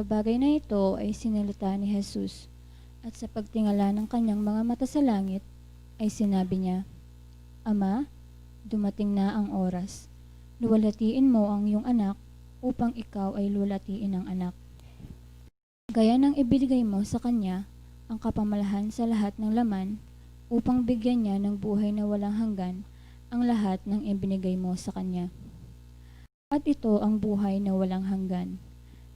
mga bagay na ito ay sinalita ni Jesus, at sa pagtingala ng kanyang mga mata sa langit, ay sinabi niya, Ama, dumating na ang oras. Luwalhatiin mo ang iyong anak upang ikaw ay luwalhatiin ng anak. Gaya ng ibinigay mo sa kanya ang kapamalahan sa lahat ng laman upang bigyan niya ng buhay na walang hanggan ang lahat ng ibinigay mo sa kanya. At ito ang buhay na walang hanggan,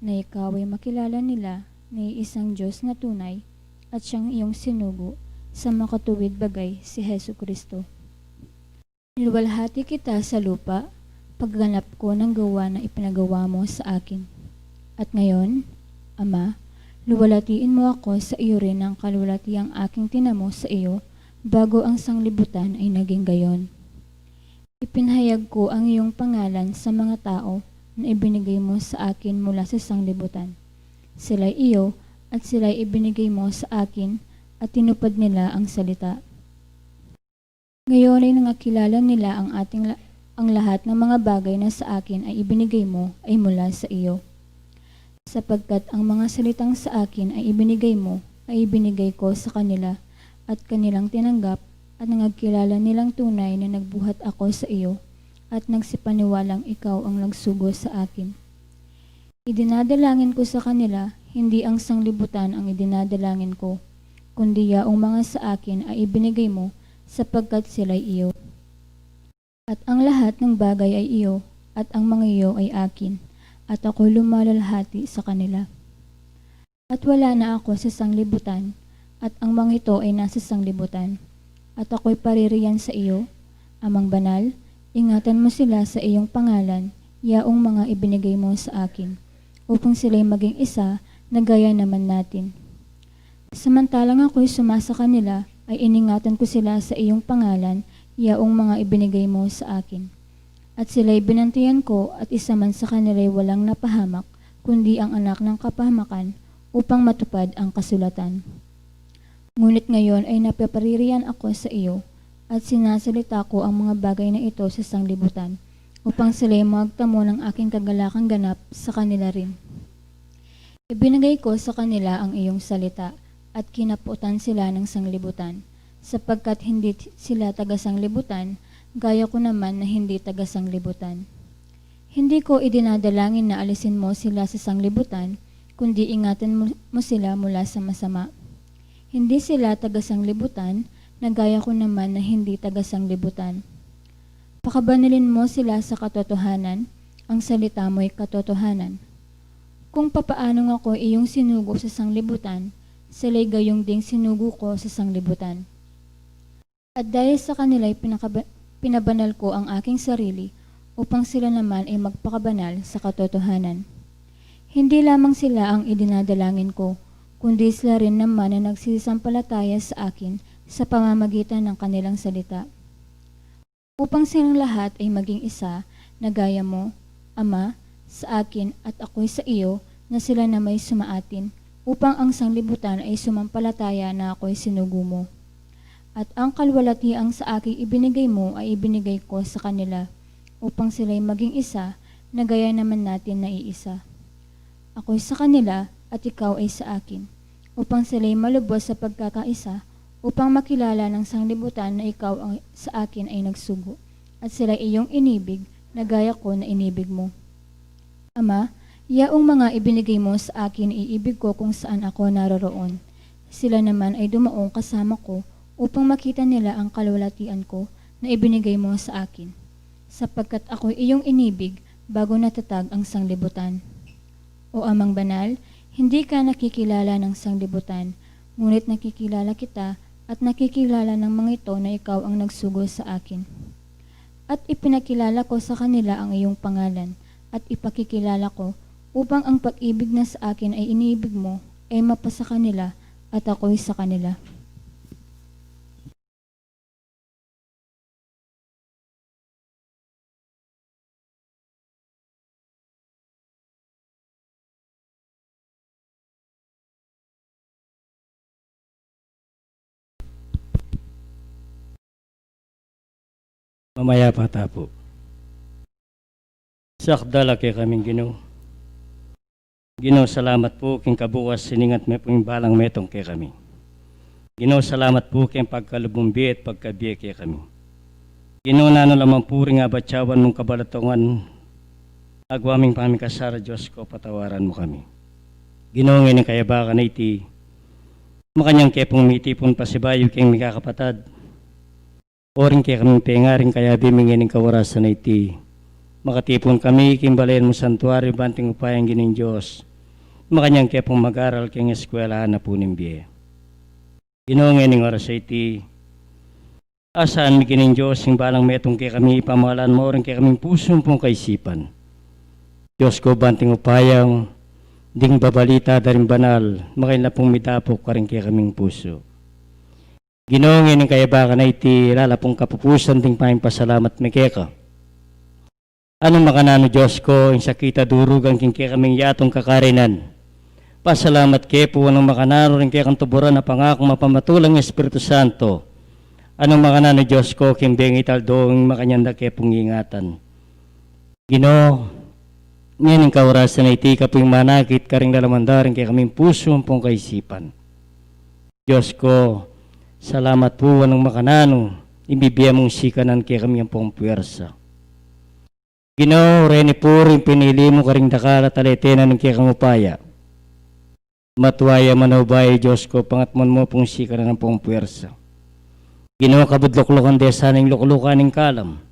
na ikaw ay makilala nila ni isang Diyos na tunay at siyang iyong sinugo sa makatuwid bagay si Hesu Kristo. Niluwalhati kita sa lupa, pagganap ko ng gawa na ipinagawa mo sa akin. At ngayon, Ama, luwalhatiin mo ako sa iyo rin ang kaluwalhatiang aking tinamo sa iyo bago ang sanglibutan ay naging gayon. Ipinahayag ko ang iyong pangalan sa mga tao na ibinigay mo sa akin mula sa sanglibutan. Sila'y iyo at sila'y ibinigay mo sa akin at tinupad nila ang salita. Ngayon ay nangakilala nila ang lahat ng mga bagay na sa akin ay ibinigay mo ay mula sa iyo. Sapagkat ang mga salitang sa akin ay ibinigay mo ay ibinigay ko sa kanila at kanilang tinanggap at nangagkilala nilang tunay na nagbuhat ako sa iyo at nagsipaniwalang ikaw ang nagsugo sa akin. Idinadalangin ko sa kanila, hindi ang sanglibutan ang idinadalangin ko, kundi yaong mga sa akin ay ibinigay mo sapagkat sila'y iyo. At ang lahat ng bagay ay iyo at ang mga iyo ay akin at ako lumalalhati sa kanila. At wala na ako sa sanglibutan at ang mga ito ay nasa sanglibutan. At ako'y paririyan sa iyo, Amang Banal, ingatan mo sila sa iyong pangalan, yaong mga ibinigay mo sa akin, upang sila'y maging isa na gaya naman natin. Samantalang ako'y sumasa kanila, ay iningatan ko sila sa iyong pangalan, yaong mga ibinigay mo sa akin. At sila'y binantayan ko at isa man sa kanila'y walang napahamak, kundi ang anak ng kapahamakan, upang matupad ang kasulatan. Ngunit ngayon ay napapaririyan ako sa iyo at sinasalita ko ang mga bagay na ito sa sanglibutan upang sila'y magtamo ng aking kagalakang ganap sa kanila rin. Ibinigay ko sa kanila ang iyong salita at kinaputan sila ng sanglibutan sapagkat hindi sila taga-sanglibutan gaya ko naman na hindi taga-sanglibutan. Hindi ko idinadalangin na alisin mo sila sa sanglibutan kundi ingatan mo sila mula sa masama. Hindi sila taga-sanglibutan, na gaya ko naman na hindi taga-sanglibutan. Pakabanalin mo sila sa katotohanan, ang salita mo'y katotohanan. Kung papaanong ako iyong sinugo sa sanglibutan, sila'y gayong ding sinugo ko sa sanglibutan. At dahil sa kanila'y pinabanal ko ang aking sarili, upang sila naman ay magpakabanal sa katotohanan. Hindi lamang sila ang idinadalangin ko, kundi sila rin naman na nagsisampalataya sa akin sa pamamagitan ng kanilang salita. Upang silang lahat ay maging isa, na gaya mo, Ama, sa akin at ako'y sa iyo, na sila na may sumaatin, upang ang sanglibutan ay sumampalataya na ako'y sinugo mo. At ang kalwalhatiang sa aking ibinigay mo ay ibinigay ko sa kanila, upang sila'y maging isa, na gaya naman natin na iisa. Ako'y sa kanila at ikaw ay sa akin, upang sila'y malubos sa pagkakaisa, upang makilala ng sanglibutan na ikaw ang sa akin ay nagsugo, at sila'y iyong inibig na gaya ko na inibig mo. Ama, yaong mga ibinigay mo sa akin iibig ko kung saan ako naroroon. Sila naman ay dumaong kasama ko upang makita nila ang kalwalhatian ko na ibinigay mo sa akin, sapagkat ako'y iyong inibig bago natatag ang sanglibutan. O Amang Banal, hindi ka nakikilala ng sanglibutan, ngunit nakikilala kita at nakikilala ng mga ito na ikaw ang nagsugo sa akin. At ipinakilala ko sa kanila ang iyong pangalan at ipakikilala ko upang ang pag-ibig na sa akin ay iniibig mo ay mapasa kanila at ako'y sa kanila. Mamaya pa tapo. Sakdala kay kaming Ginoo. Ginoo, salamat po king kabukas siningat me po yung balang metong kay kami. Ginoo, salamat po king pagkalubumbi at pagkabiye kay kami. Ginoo, nano lamang puri nga batyawan mong kabalatungan agwaming pamikasara Diyos ko, patawaran mo kami. Ginoo, ngayon kaya baka na iti makanyang kepong mitipon pasibayo king mikakapatad. Oring kaya kami pengaring kaya bimingin ng kawarasan na iti. Makatipon kami, kimbalayan mo santuari, banting upayang gining Diyos. Makanyang kaya pong mag-aral king eskwelahan na po nimbiye. Ginoong ng oras sa iti. Asaan mi gining Diyos, yung balang metong kaya kami ipamahalan mo, rin kaya kaming pusong pong kaisipan. Diyos ko, banting upayang, ding babalita daring banal, makain na pong mitapok ka rin kaya kaming puso. Ginoong ng kaya baka na iti, lala pong kapupusan ding pahing pasalamat mi kaya ka. Anong makanano Diyos ko, yung sakita durugang king kaya kaming yatong kakarinan. Pasalamat kaya po anong makanano rin kaya kang tuburan na pangakong mapamatulang Espiritu Santo. Anong makanano Diyos ko, king bengital doong makanyanda kaya pong ingatan. Ginoo, ngayon yung kaurasan na iti ka po yung manakit karing lalamandarin kaya kaming puso pong kaisipan. Diyos ko, salamat po anong makanano, ibibigay mong sikanan kaya kami ang pong puwersa. Ginoo, reni puring pinili mo karing dakala talitenan ng kaya kang upaya. Matuwaya manawbay, Diyos ko, pangatmon mo pong sikanan ng pong puwersa. Ginoo, kabudloklokan desa ng luklukan ng kalam.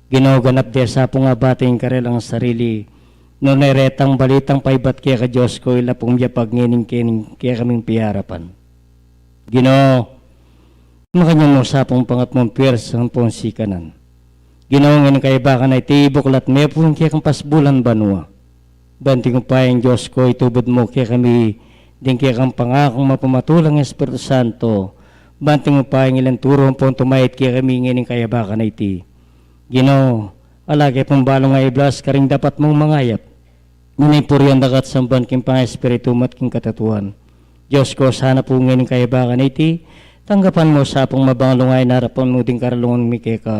Ginoo, ganap desa pong abating karelang sarili. No neretang balitang paibat kaya ka Diyos ko, ila pong yapag ngining kaya kaming piyarapan. Ginoo, makanyang usapong pangatmong puwersa ng pong sikanan. Ginoo, ngayon kaya baka na iti buklat may po kaya kang pasbulan banwa. Banting upayang Diyos ko, itubod mo kaya kami, din kaya kang pangakong mapamatulang Espiritu Santo. Banting upayang ilang turo po tumayit kaya kami ngayon kaya baka na iti. Ginoo, alagay pong balong nga iblas karing dapat mong mangayap. Ngunay puriyan dakat samban king pang Espiritu mat king katatuan. Diyos ko, sana po ngayon kaya baka na iti. Tanggapan mo sa pong mabangalungay na harapan mo ding karalungan mi kaya ka.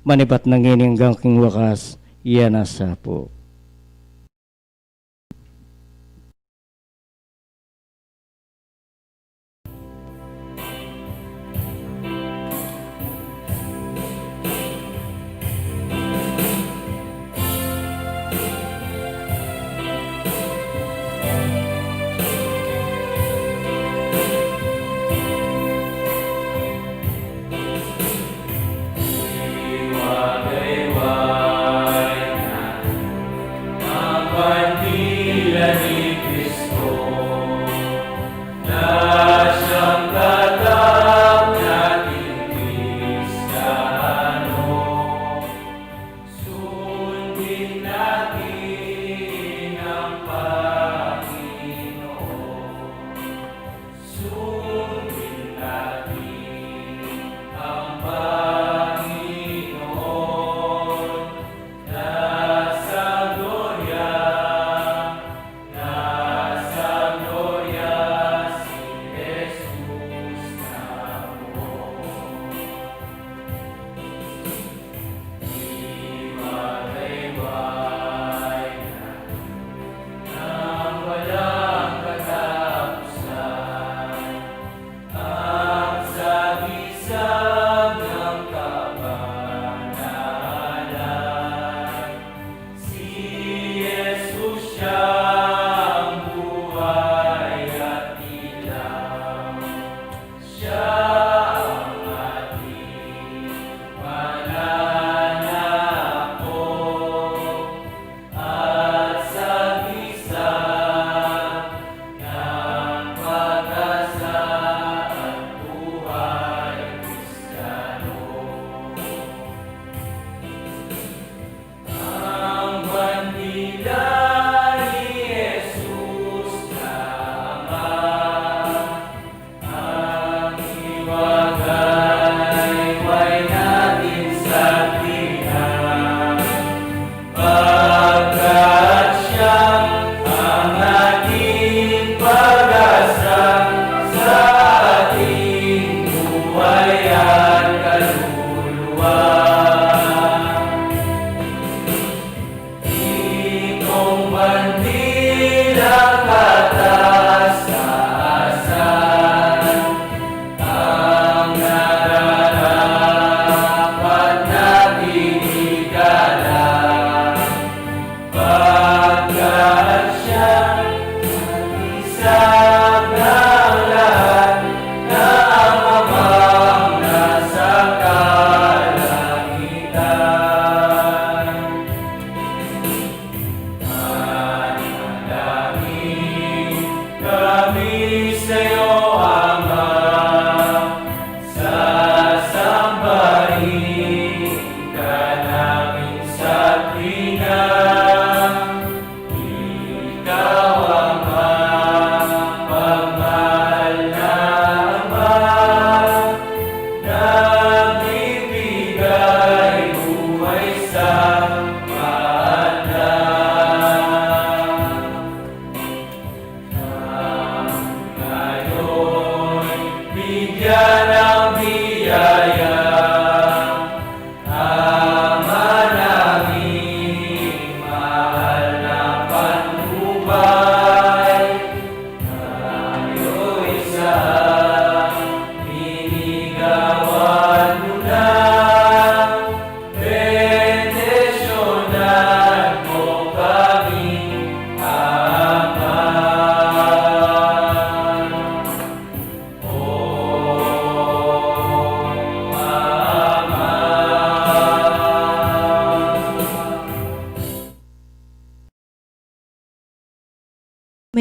Manibat ng ining king wakas, iyan asa po.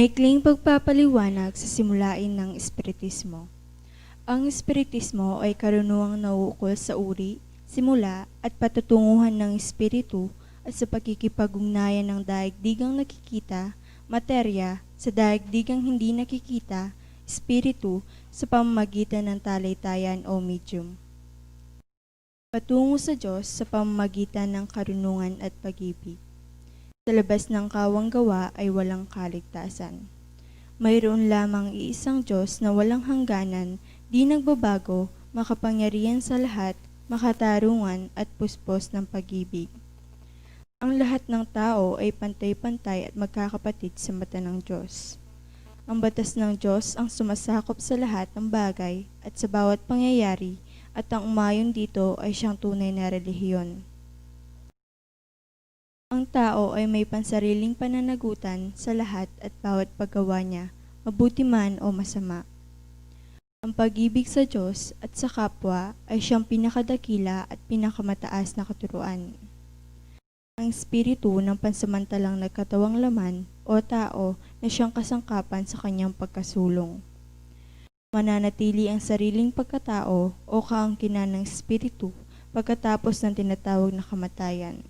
Maikling pagpapaliwanag sa simulain ng Espiritismo. Ang Espiritismo ay karunungang nauukol sa uri, simula at patutunguhan ng Espiritu at sa pagkikipag-ugnayan ng daigdigang nakikita, materya, sa daigdigang hindi nakikita, Espiritu, sa pamamagitan ng talaytayan o medium. Patungo sa Diyos sa pamamagitan ng karunungan at pag-ibig. Sa labas ng kawang gawa ay walang kaligtasan. Mayroon lamang iisang Diyos na walang hangganan, di nagbabago, makapangyarihan sa lahat, makatarungan at puspos ng pag-ibig. Ang lahat ng tao ay pantay-pantay at magkakapatid sa mata ng Diyos. Ang batas ng Diyos ang sumasakop sa lahat ng bagay at sa bawat pangyayari, at ang umayon dito ay siyang tunay na relihiyon. Ang tao ay may pansariling pananagutan sa lahat at bawat paggawa niya, mabuti man o masama. Ang pag-ibig sa Diyos at sa kapwa ay siyang pinakadakila at pinakamataas na katuruan. Ang espiritu ng pansamantalang nagkatawang laman o tao na siyang kasangkapan sa kanyang pagkasulong. Mananatili ang sariling pagkatao o kaangkinan ng espiritu pagkatapos ng tinatawag na kamatayan.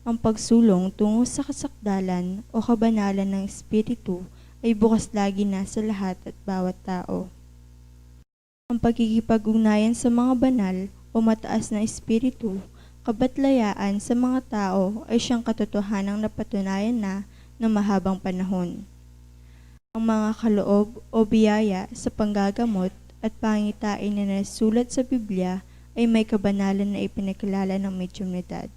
Ang pagsulong tungo sa kasakdalan o kabanalan ng espiritu ay bukas lagi na sa lahat at bawat tao. Ang pagkikipag-ugnayan sa mga banal o mataas na espiritu, kabatlayaan sa mga tao ay siyang katotohanang napatunayan na ng mahabang panahon. Ang mga kaloob o biyaya sa panggagamot at pangitain na nasulat sa Biblia ay may kabanalan na ipinakilala ng medyumnidad.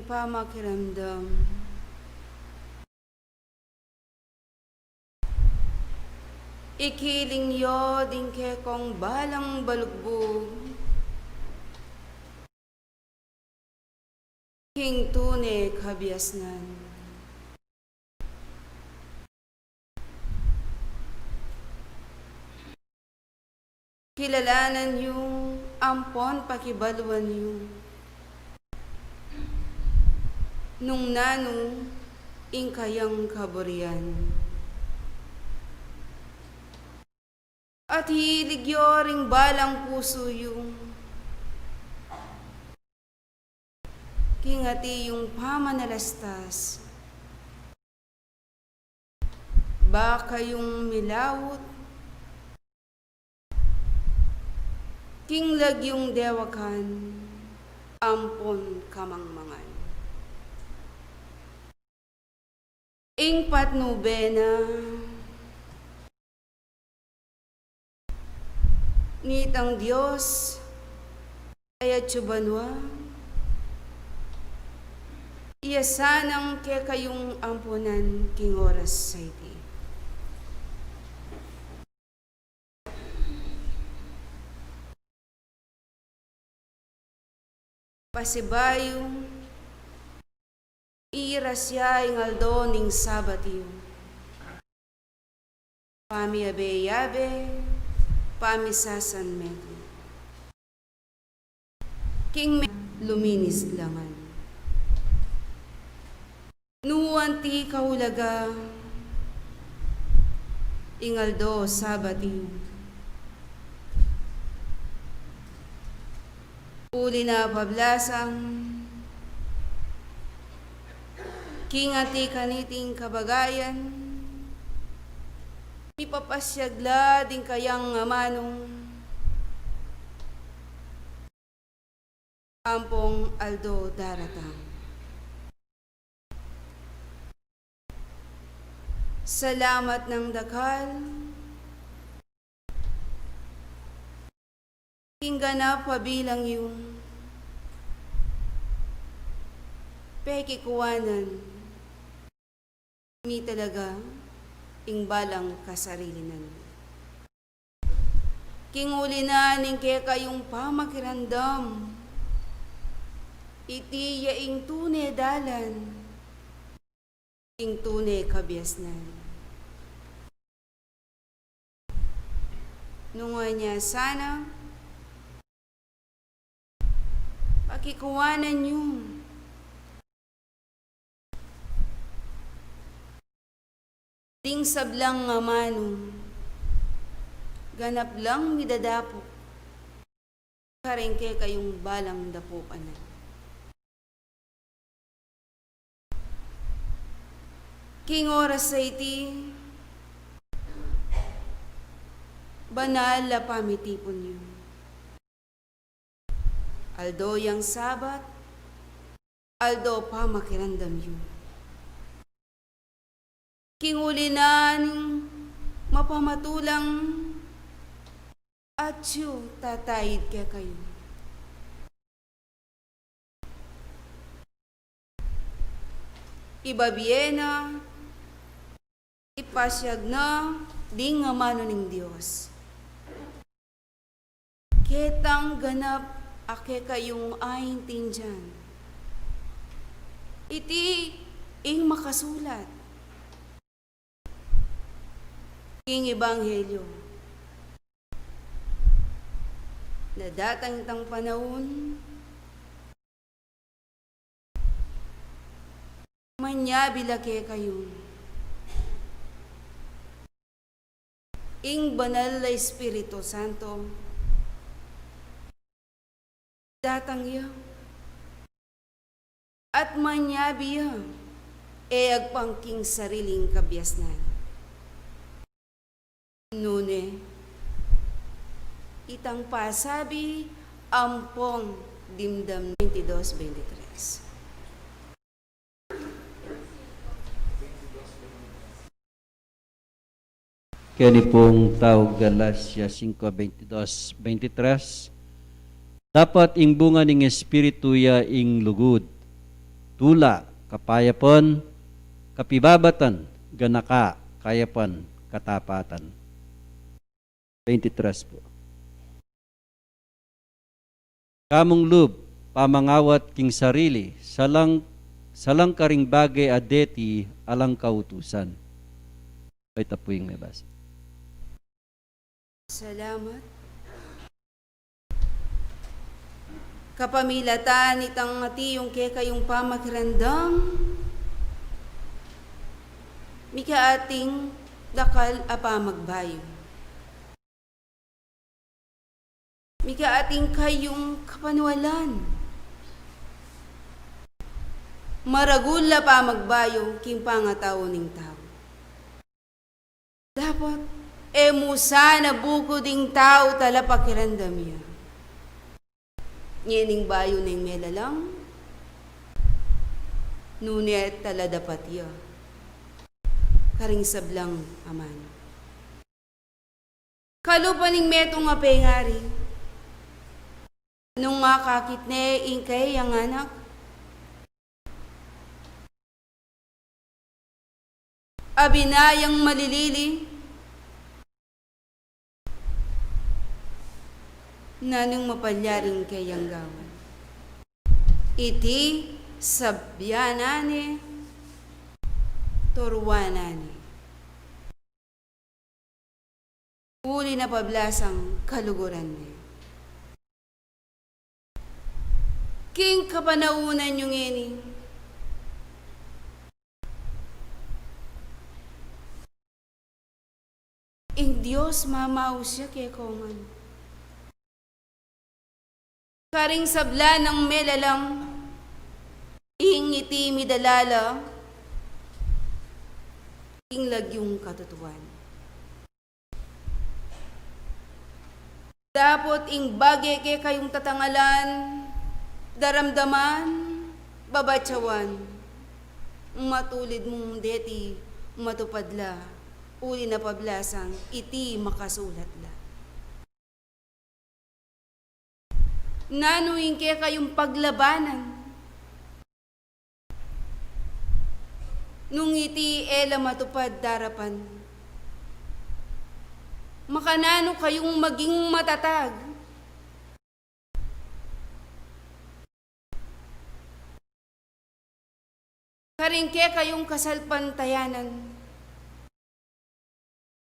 pamakiramdam. Ikiling yo din ke kong balang balugbog, king tune kabiasnan. Kilalanan yung ampon pakibaluan yung nung nanong ingkayang kaburian. At hiligyo ring balang puso yung kingati yung pamanalastas. Baka yung milawot, kinglag yung dewakan, ampon kamangmangan. Ingpat nubena, nitang Diyos, ay atsubanwa, iyasanang ke kayong ampunan king oras sa iti. Pasibayong, irasya ingaldo ning sabatiyo. Pamiyabe-yabe, pamisasan meto. King luminis langan. Nuwanti kahulaga, ingaldo sabatiyo. Uli na pablasang, kingati kaniting kabagayan, ipapasyagla din kayang manong, ampong aldo daratang. Salamat ng dakal, ingganap pabilang yung pekikuwanan, mi talaga ingbalang kasarilinan. Kinguli na ning kaya kayong pamakirandam, iti yaing tune dalan, ing tune kabiasnan. Nunga niya sana, pakikuwanan niyo, ding sablang nga manong, ganap lang midadapo, karengke kayong balang dapukanan. King oras sa iti, banal la pamitipon niyo. Aldo yang sabat, aldo pamakirandam yun. Kingulinan, mapamatulang, at yu tatayid kaya kayo. Ibabiena, ipasyag na, di nga mano ning Diyos. Ketang ganap, ake kayong ayin tinjan. Iti ing makasulat. King Ebanghelyo. Na datang itang panahon, manyabilake kayo. Ing banal na Espiritu Santo, datang iya. At manyabi iya, e agpangking sariling kabiasnan. Nune, itang pasabi, ampong dimdam 22-23. Kaya ni pong tawag Galacia 5:22-23, dapat ing bunga ning Espiritu ya ing lugod, tula, kapayapon, kapibabatan, ganaka, kayapan, katapatan. 23 po. Kamong lub, pamangawat king sarili, salang karing bagay adeti alang kautusan. Ito po yung may basa. Salamat. Kapamilatan itang ati yung kayong pamakirandam, mika ating dakal apa magbayo. Mika ating kayong kapanwalan. Maragula pa magbayo king pangatao ning tao. Dapat musa na buko ding tao tala pakirandam niya. Nyening bayo ning melalang, nunet tala dapat ya. Karing sablang aman. Kalupaning metong nga pengari, nung nga kakit ne ingkay ang anak, abinayang malilili, nanong mapalyaring kayang gawan. Iti sabyanane, turwanane. Uli na pablasang kaluguran niya. King kapanaunan yung ini, ing Diyos mamaw siya kay Kongan. Karing sabla ng melalang, ing iti midalala, ing lagyong katutuan. Dapat ing bagay kay kayong tatangalan, daramdaman, babatsawan, matulid mong deti, matupadla, uli na pablasang, iti makasulat la. Nanuing kaya kayong paglabanan, nung iti ela matupad darapan, makanano kayong maging matatag, karingke kayong kasalpantayanan,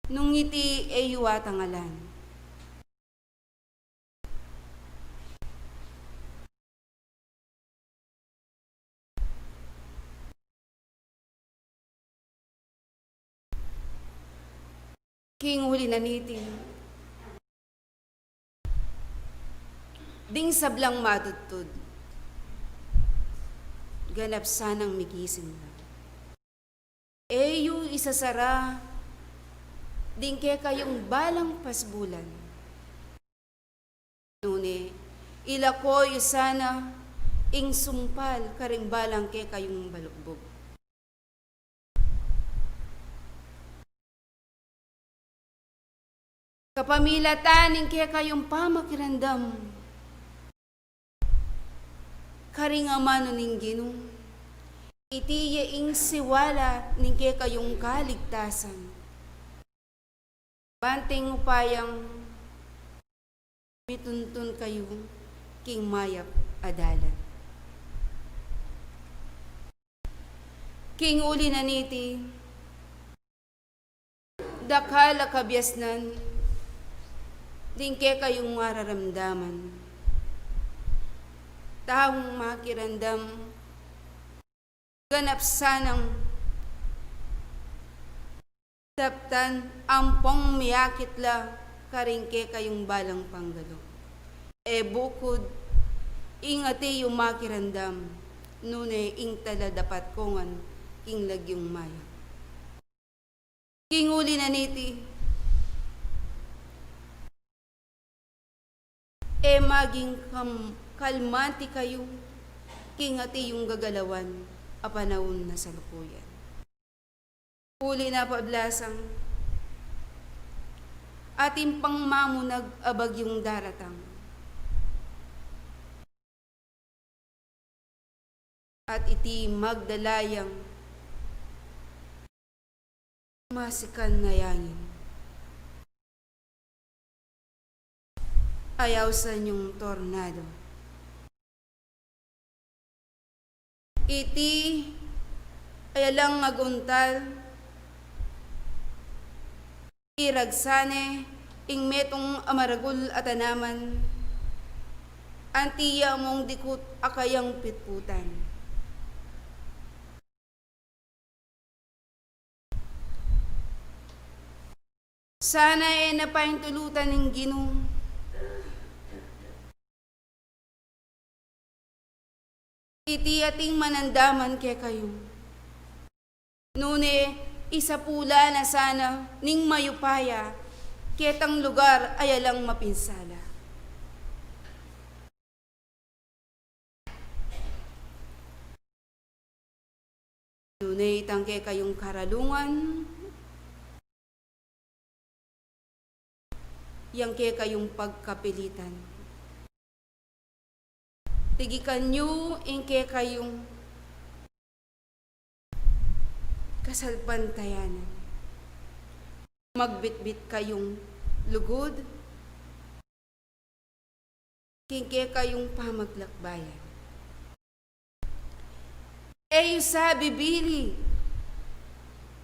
nung iti eyuwatangalan. King huli na nitin, ding sablang matutod, ganap sanang migising na. Yu isasara, ding ke kayong balang pasbulan. Nune, ilakoy sana, ing sumpal karing balang ke kayong balukbog. Kapamilatan ing ke kayong pamakirandam, karing amano ning Ginoo, iti ing siwala ning ke kayong kaligtasan. Banting upayang mituntun kayo king mayap adalan. King uli na niti, dakala kabyasnan, dingke kayong mararamdaman. Taong makirandam, ganap sanang taptan ampong miyakitla karingke kayong balang panggalo. Bukod, ingati yung makirandam, nune ing tala dapat kongan, king lagyong maya. King uli na niti, maging kalmanti kayo, kingati yung gagalawan, apanahon na salukuyan. Uli na pablasang, ating pangmamunag abag yung daratang. at iti magdalayang masikan na yangin. Ayaw sa inyong tornado. Iti ayalang aguntal, iragsane, ing metong amaragul at anaman, antiya mong dikut akayang pitputan. Sana napaintulutan ng Ginoo, iti ating manandaman kay kayo. Nune, isa pula na sana ning mayupaya, ketang lugar ay alang mapinsala. Nune, itangke kayong karalungan, yang kaya kayong pagkapilitan. Tigikan nyo in kaya kayong kasalpantayanan. Magbitbit kayong lugod, kaya kayong pamaglakbayan. Eyo sa bibili,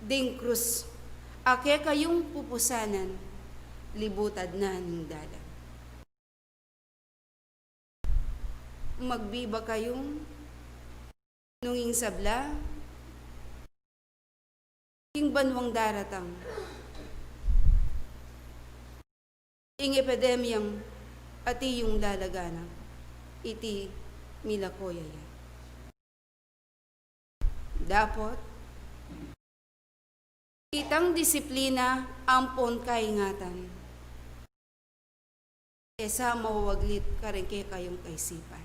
ding krus, ake kayong pupusanan, libutad na ng dalan. Magbiba kayong nunging sabla, king banwang daratang, ing epidemyang ati yung lalagana, iti milakoyaya. Dapat, itang disiplina ampon kaingatan, esa mawaglit karengke kayong kaisipan.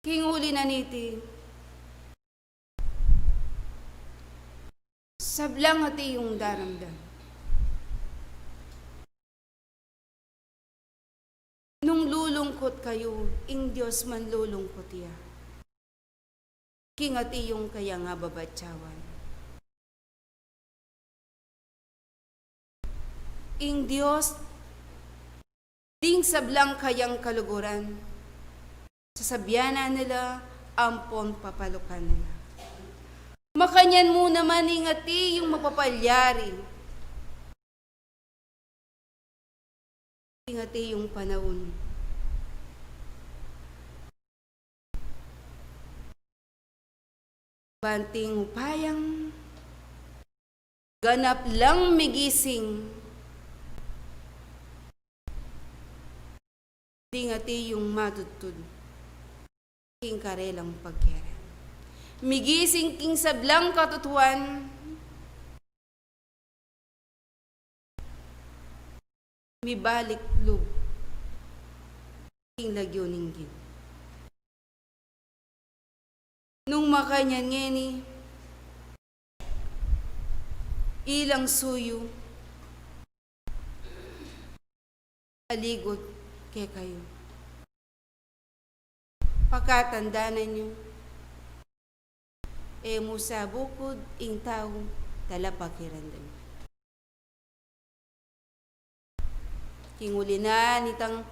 Kinguli na niti, sablang ati yung daramdam. Nung lulungkot kayo, ing Diyos man lulungkot iya. Kingati yung kaya nga babatsawan. Ing Diyos, ding sablang kayang kaluguran, sasabianan nila, ampon papalukan nila. Makanyan mo naman ingati yung mapapalyari. Ingati yung panahon. Banting upayang, ganap lang migising, dingati yung matutod, king karelang pagkera. Migising king sablang katutuan, mibalik lub, king lagyo ninggin. Nung makanyan ngeni, ilang suyo, aligot kay kayo. Pagkatandanan nyo, musa bukod ing tao talapakirandan. Kinguli na nitang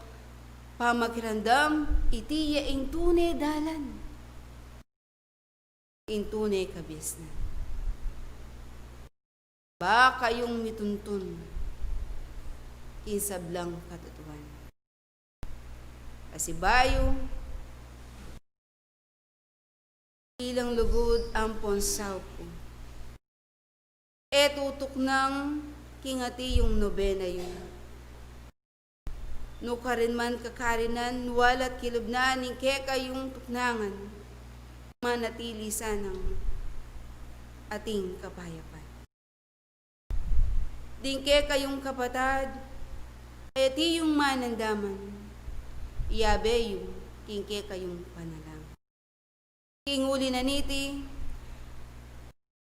pamakirandam, itiya ing tunay dalan. Ing tunay kabis na. Ba kayong mituntun, kinsablang katutuan. Asibayo, ilang lugod ang ponsaw ko. Tutok ng kingati yung nobena yun. No karin man kakarinan, walat kilubnaan, ning keka yung tuknangan, manatili sanang ating kapayapan. Dingke kayong kapatad, eti yung manandaman, iyabe yung kingke kayong panalang. Kinguli na niti,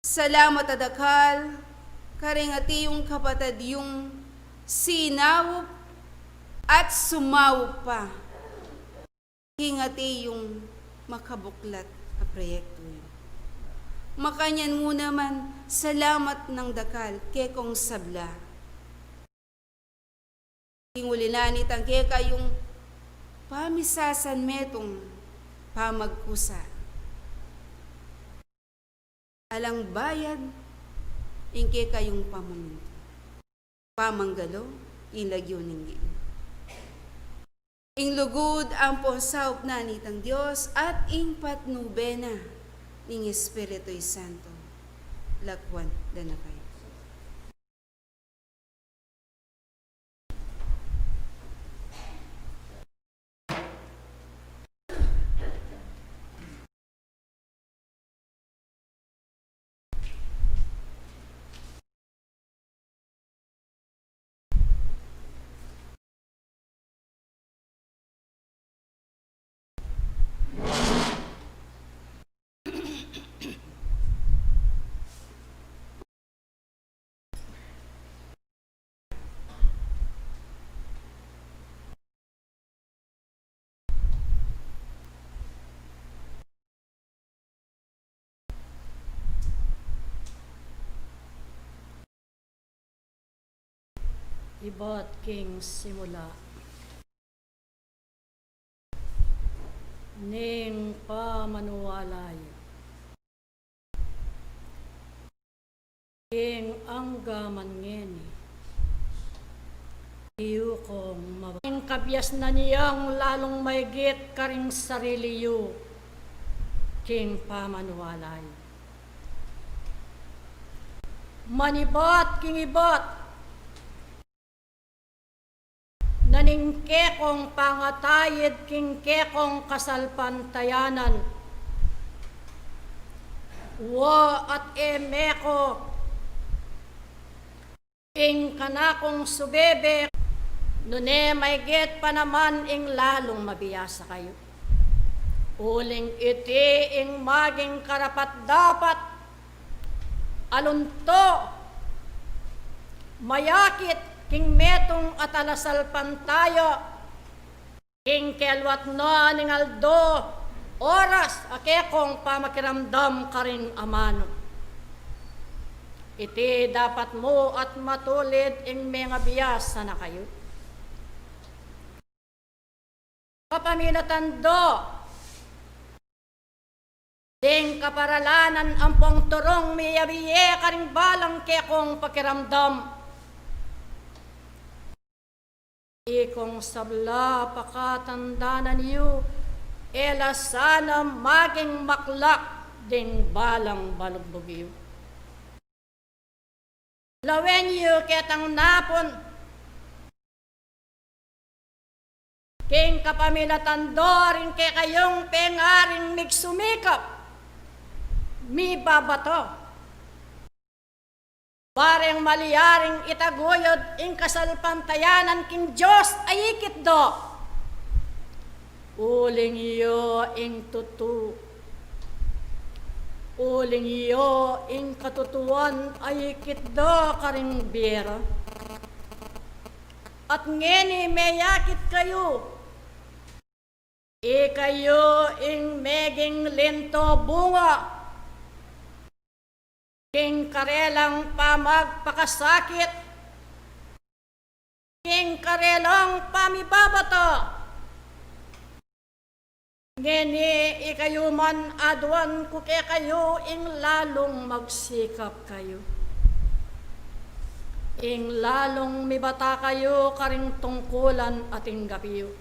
salamat adakal, karingati yung kapatad yung sinawop at sumawop pa. hingati yung makabuklat a proyekto yun. Makanyan mo naman salamat ng dakal ke kong sabla. Hingulinani tangke kayong pamisasan metong pamagkusa. Alang bayad, ingke kayong pamunod. Pamanggalo, ilagyo ninggin. Ing lugod ang ponsaup na nitang Diyos at ing patnubena ning Espiritu'y Santo. Lakwan danakay. Iba't king simula ning pamanuwalay king anggaman ngeni iyo kong mabang kabyas na niyang lalong maigit karing sarili yu king pamanuwalay manibat king ibat naning kekong pangatayid king kekong kasalpantayanan. Wa at emeko ing kanakong subebe nune maigit pa naman ing lalong mabiyasa kayo. Uling iti ing maging karapat dapat alunto mayakit king metong at alasalpan tayo, king kelwat no ning aldo, oras akekong pamakiramdam karing amano. Iti dapat mo at matulid ing mga biyasa na kayo. Kapaminatando, ding kaparalanan ampong turong miyabiye karing balang kekong pakiramdam. Ikong sabla pakatandanan niyo, ela sana maging maklak ding balang balugbog lawen yu ketang napon, king kapamilatando rin ke kayong pengaring migsumikap, mi babato. Bareng maliyaring itaguyod ing kasalpantayanan king Diyos ay ikit do. Uling iyo ing tutu. Uling iyo ing katutuan ay ikit do karing biyera. At ngeni meyakit kayo. Ikayo ing meging lento bunga. King karelang pamagpakasakit, king karelang pamibabato, ngeni ikayo man adwan kuke kayo ing lalong magsikap kayo. Ing lalong mibata kayo karing tungkulan ating gapiyo.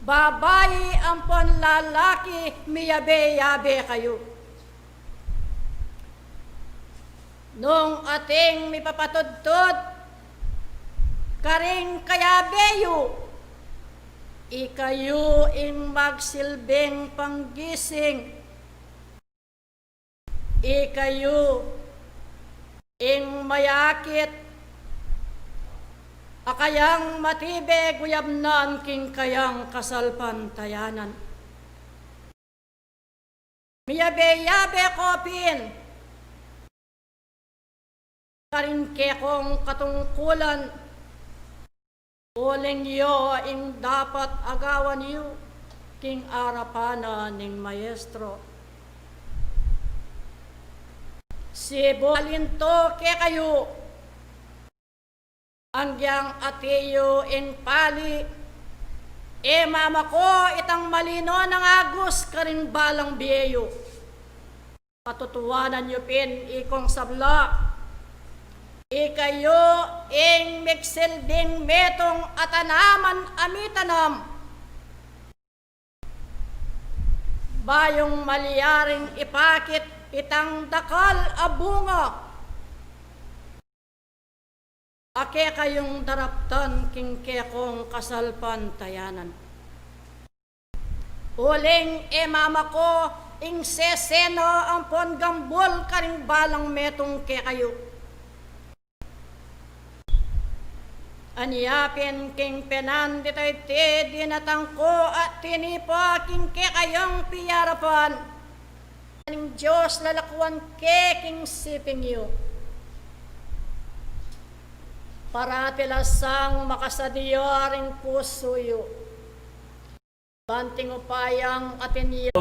Babayi ampon lalaki miyabe-yabe kayo. Nung ating mipapatudtod, karing kayabeyo, ikayo ing magsilbing panggising, ikayo ing mayakit, akayang matibe guyabnan king kayang kasalpantayanan. Miyabe-yabe kopin, karing kekong katungkulan, o Uling yo ing dapat agawan yu king arapana ning maestro. Si Buhalinto ke kayo angyang atiyo ing pali e mama ko itang malino ng agos karing balang biyeyo. Patutuwanan yu pin ikong sabla. Ikayo ing mikselding metong atanaman amitanam. Bayong maliyaring ipakit itang dakal abunga. Ake kayong daraptan king kekong kasalpan tayanan. Uling mama ko ing seseno ampon gambol karing balang metong ke kayo. Anyapin king penan ditay te dinatangko at tinipa king ke kayong piyarapan. Aning Diyos lalakuan ke king siping yu. Para tilasang makasadiyaring puso yu. Banting upayang atin yu.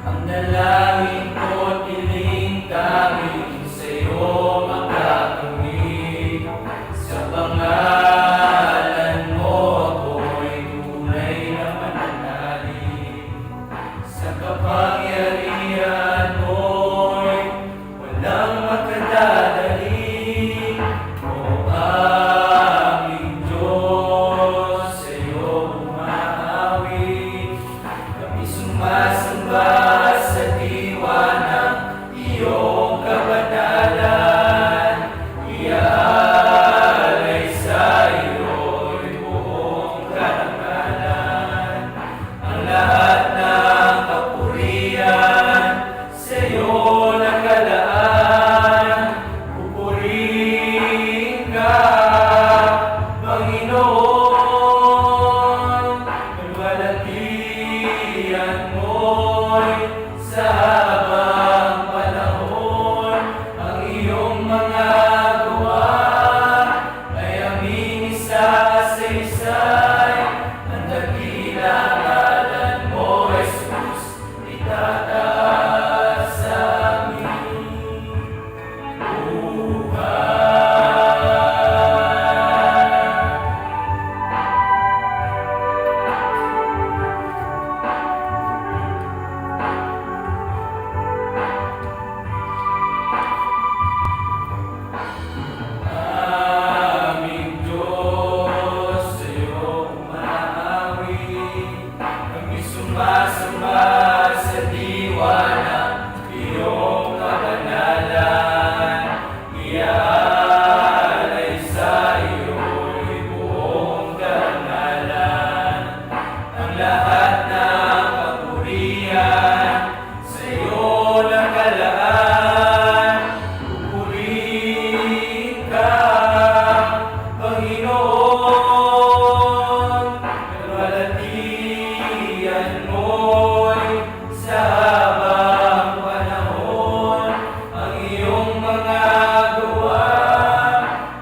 Ang dalangin ko't iling kami sa'yo magkakamit. Sa pangalan mo ako'y tunay na mananalig. Sa kapangyarihan mo'y walang makadadali. O aming Diyos, sa'yo umaawit. Kami sumasamba sa diwa ng iyong kabanalan. Iaalay sa iyo'y buong karangalan. Ang lahat ng kapurihan sa iyo nakalaan. Pupurihin ka, Panginoon. Kalwalatian mo'y sa habang panahon. Ang iyong mga gawa ay aming isa-isa-isay. Ang dakilang ngalan mo, Jesus, itataas sa aming buhay. Aming Diyos, sa'yo umaawit. Kami sumasamba sa diwa ng iyong kabanalan. Iaalay sa iyo'y buong karangalan. Ang lahat ng kapurihan sa iyo nakalaan. Pupurihin ka, Panginoon. Kalwalatian mo'y sa habang panahon. Ang iyong mga gawa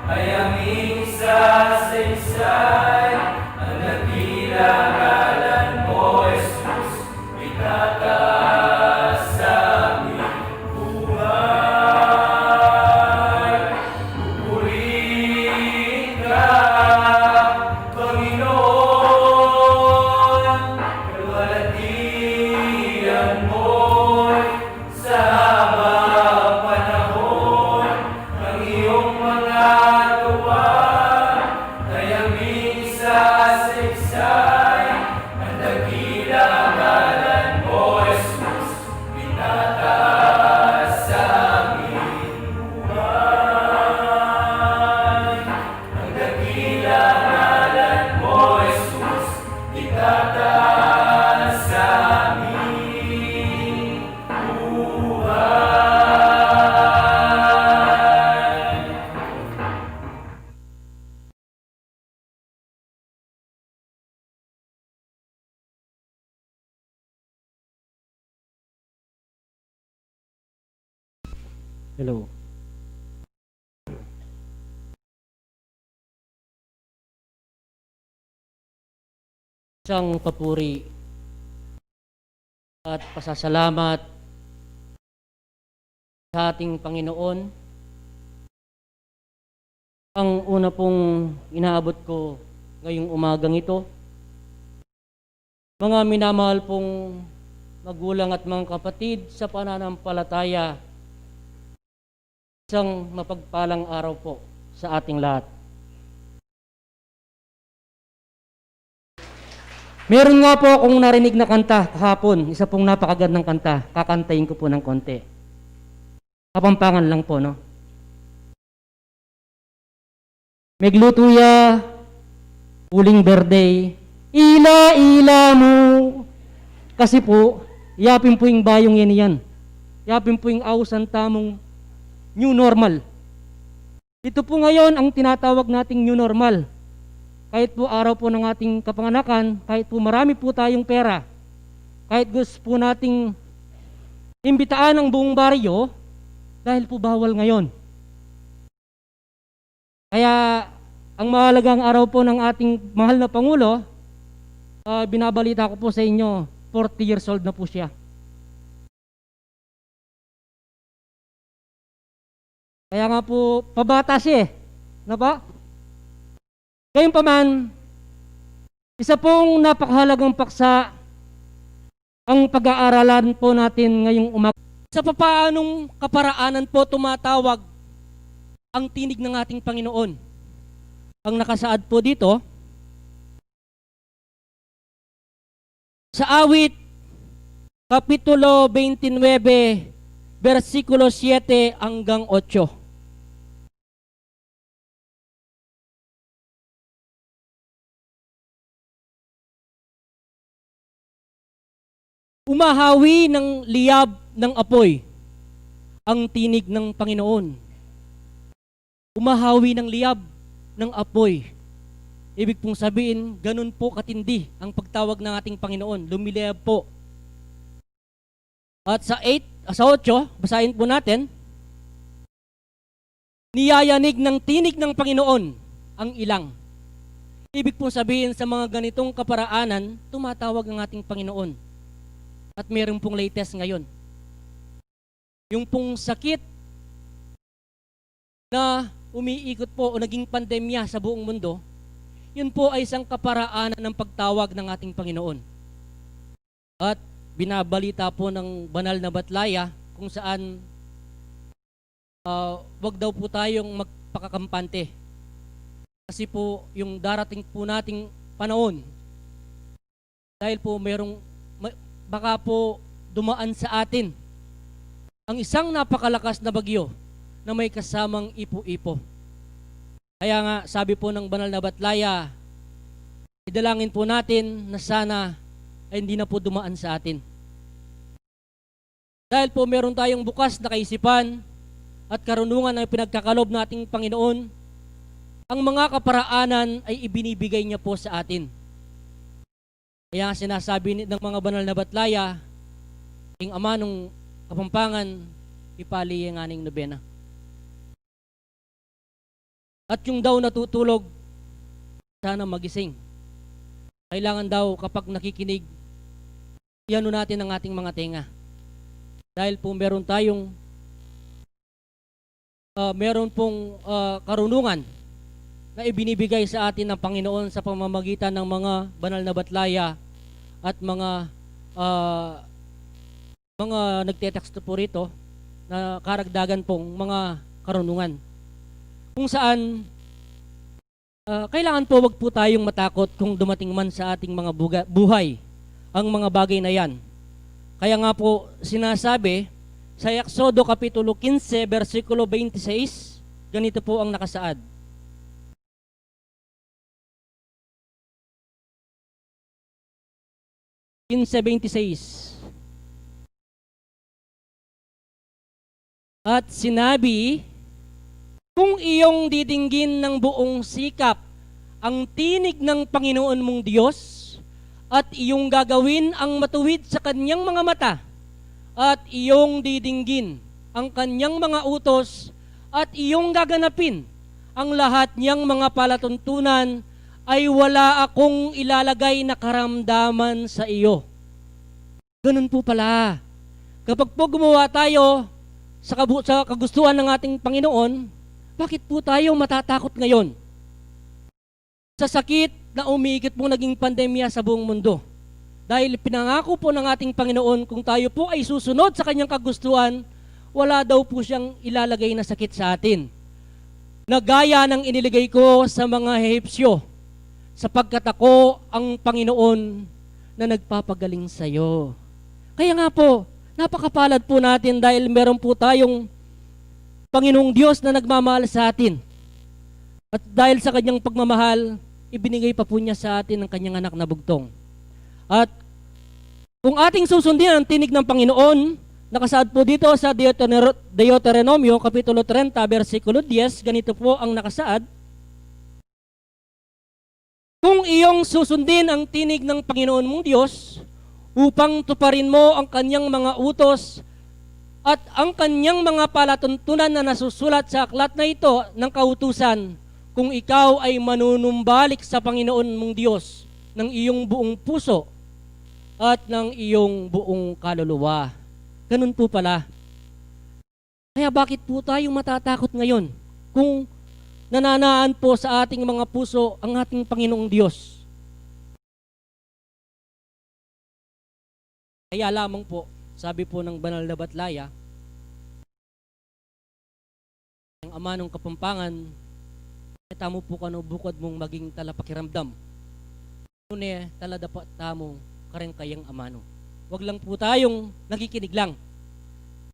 ay aming isa-isa-isay. Ang dakilang ngalan mo, Jesus, itataas sa aming buhay. Pupurihin ka, Panginoon. Kalwalatian mo'y sa habang panahon. Ang iyong mga gawa ay aming isa-isa-isay. Ang dakilang ngalan mo, Jesus, itataas sa aming buhay. Ang dakilang ngalan mo, Jesus, itataas sa aming buhay. Hello. isang papuri at pasasalamat sa ating Panginoon. Ang una pong inaabot ko ngayong umagang ito, mga minamahal pong magulang at mga kapatid sa pananampalataya, isang mapagpalang araw po sa ating lahat. Meron nga po akong narinig na kanta kahapon, isa pong napakagandang kanta, kakantayin ko po ng konti. Kapampangan lang po, no? Meglutuya, uling berde, ila-ila mo. Kasi po, yapin po yung bayong yan. Yapin po yung awsan tamong new normal. Ito po ngayon ang tinatawag nating new normal. Kahit po araw po ng ating kapanganakan, kahit po marami po tayong pera, kahit gusto po nating imbitaan ang buong baryo, dahil po bawal ngayon. Kaya ang mahalagang araw po ng ating mahal na Pangulo, binabalita ko po sa inyo, 40 years old na po siya. Kaya nga po, pabata siya na ba? Gayunpaman, isa pong napakahalagang paksa ang pag-aaralan po natin ngayong umaga. Sa papaanong kaparaanan po tumatawag ang tinig ng ating Panginoon. Ang nakasaad po dito, sa awit, Kapitulo 29, versikulo 7 hanggang 8. Umahawi ng liyab ng apoy ang tinig ng Panginoon. Umahawi ng liyab ng apoy. Ibig pong sabihin, ganun po katindi ang pagtawag ng ating Panginoon. Lumiliyab po. At sa 8, sa 8, basahin po natin, niyayanig ng tinig ng Panginoon ang ilang. Ibig pong sabihin, sa mga ganitong kaparaanan, tumatawag ang ating Panginoon. At meron pong latest ngayon. Yung pong sakit na umiikot po o naging pandemya sa buong mundo, yun po ay isang kaparaanan ng pagtawag ng ating Panginoon. At binabalita po ng banal na batlaya kung saan wag daw po tayong magpakakampante. Kasi po yung darating po nating panahon, dahil po baka po dumaan sa atin ang isang napakalakas na bagyo na may kasamang ipo-ipo. Kaya nga, sabi po ng banal na batlaya, idalangin po natin na sana ay hindi na po dumaan sa atin. Dahil po meron tayong bukas na kaisipan at karunungan na pinagkakalob nating Panginoon, ang mga kaparaanan ay ibinibigay niya po sa atin. Kaya sinasabi ng mga banal na batlaya, ang ama nung Kapampangan, ipali ang aning nobena. At yung daw natutulog, sana magising. Kailangan daw kapag nakikinig, iano natin ang ating mga tenga. Dahil po meron tayong, meron pong karunungan na ibinibigay sa atin ng Panginoon sa pamamagitan ng mga banal na batlaya at mga nagte-text po rito na karagdagan pong mga karunungan. Kung saan, kailangan po wag po tayong matakot kung dumating man sa ating mga buhay ang mga bagay na yan. Kaya nga po sinasabi sa Exodo Kapitulo 15, versikulo 26, ganito po ang nakasaad. At sinabi, kung iyong didinggin ng buong sikap ang tinig ng Panginoon mong Diyos at iyong gagawin ang matuwid sa kanyang mga mata at iyong didinggin ang kanyang mga utos at iyong gaganapin ang lahat niyang mga palatuntunan ay wala akong ilalagay na karamdaman sa iyo. Ganun po pala. Kapag po gumawa tayo sa kagustuhan ng ating Panginoon, bakit po tayo matatakot ngayon? Sa sakit na umigit pong naging pandemya sa buong mundo. Dahil pinangako po ng ating Panginoon, kung tayo po ay susunod sa kanyang kagustuhan, wala daw po siyang ilalagay na sakit sa atin. Na gaya ng iniligay ko sa mga Hehipsyo, sapagkat ako ang Panginoon na nagpapagaling sa iyo. Kaya nga po, napakapalad po natin dahil meron po tayong Panginoong Diyos na nagmamahal sa atin. At dahil sa kanyang pagmamahal, ibinigay pa po niya sa atin ang kanyang anak na bugtong. At kung ating susundin ang tinig ng Panginoon, nakasaad po dito sa Deuteronomio, Kapitulo 30, versikulo 10, ganito po ang nakasaad. Kung iyong susundin ang tinig ng Panginoon mong Diyos, upang tuparin mo ang kanyang mga utos at ang kanyang mga palatuntunan na nasusulat sa aklat na ito ng kautusan, kung ikaw ay manunumbalik sa Panginoon mong Diyos ng iyong buong puso at ng iyong buong kaluluwa. Ganun po pala. Kaya bakit po tayo matatakot ngayon kung nananaan po sa ating mga puso ang ating Panginoong Diyos? Kaya lamang po, sabi po ng banal na batlaya, ang ama ng kapampangan, tamo po kano bukod mong maging talapakiramdam. Nune, taladapat tamo, kareng kayang amano. Wag lang po tayong nakikinig lang.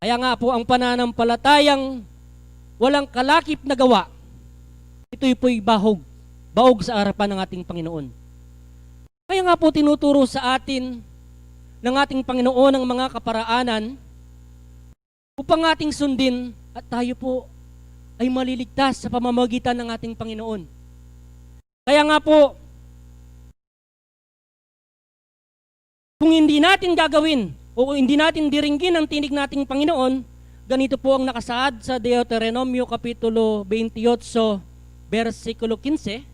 Kaya nga po ang pananampalatayang walang kalakip na gawa, ito'y po'y bahog sa harapan ng ating Panginoon. Kaya nga po tinuturo sa atin ng ating Panginoon ang mga kaparaanan upang ating sundin at tayo po ay maliligtas sa pamamagitan ng ating Panginoon. Kaya nga po, kung hindi natin gagawin o hindi natin diringgin ang tinig nating Panginoon, ganito po ang nakasaad sa Deuteronomio Kapitulo 28, versikulo 15.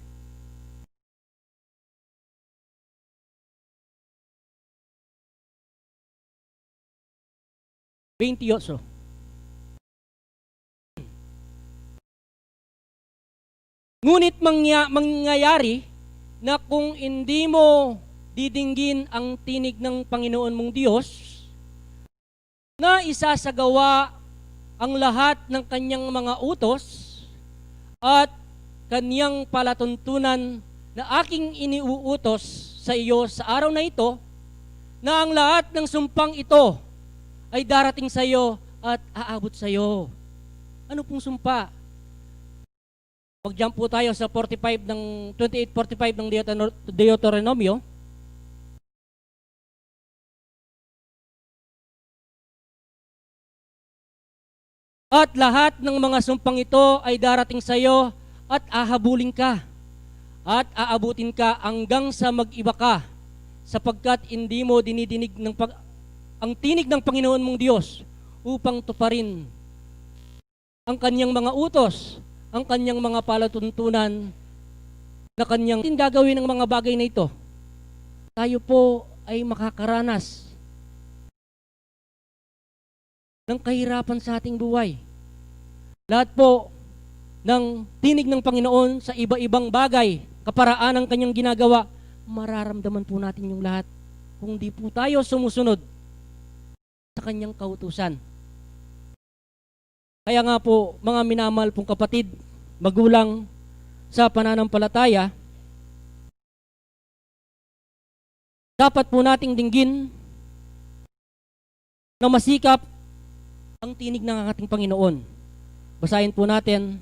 Ngunit mangyayari na kung hindi mo didinggin ang tinig ng Panginoon mong Diyos, na isasagawa ang lahat ng kanyang mga utos at kanyang palatuntunan na aking iniuutos sa iyo sa araw na ito, na ang lahat ng sumpang ito ay darating sa iyo at aabot sa iyo. Ano pong sumpa? Mag-jump po tayo sa 28:45 ng Deuteronomio. At lahat ng mga sumpang ito ay darating sa iyo at ahabulin ka at aabutin ka hanggang sa mag-iba ka, sapagkat hindi mo dinidinig ang tinig ng Panginoon mong Diyos upang tuparin ang kanyang mga utos, ang kanyang mga palatuntunan na kanyang gagawin ng mga bagay na ito. Tayo po ay makakaranas ng kahirapan sa ating buhay. Lahat po ng tinig ng Panginoon sa iba-ibang bagay, kaparaan ng kanyang ginagawa, mararamdaman po natin yung lahat kung di po tayo sumusunod sa kanyang kautusan. Kaya nga po, mga minamahal pong kapatid, magulang sa pananampalataya, dapat po nating dinggin na masikap ang tinig ng ating Panginoon. Basahin po natin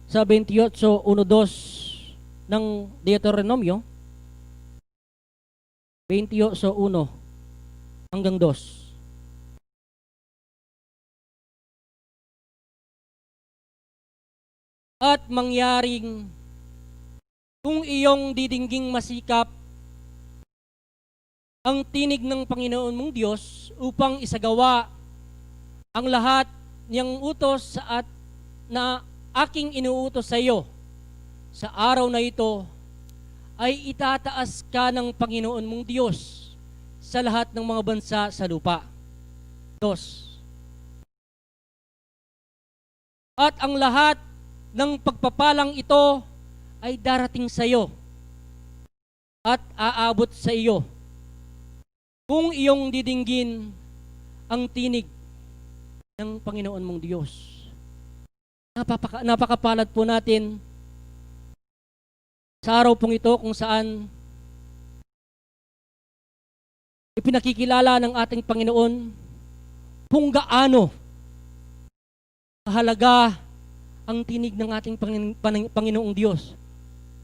sa 28:1-2 ng Deuteronomio, 28:1 hanggang 2. At mangyaring kung iyong didingging masikap ang tinig ng Panginoon mong Diyos upang isagawa ang lahat niyang utos at na aking inuutos sa iyo sa araw na ito, ay itataas ka ng Panginoon mong Diyos sa lahat ng mga bansa sa lupa. Dos. At ang lahat ng pagpapalang ito ay darating sa iyo at aabot sa iyo kung iyong didinggin ang tinig ng Panginoon mong Diyos. Napakapalad po natin sa araw pong ito kung saan ipinakikilala ng ating Panginoon kung gaano kahalaga ang tinig ng ating Panginoong Diyos.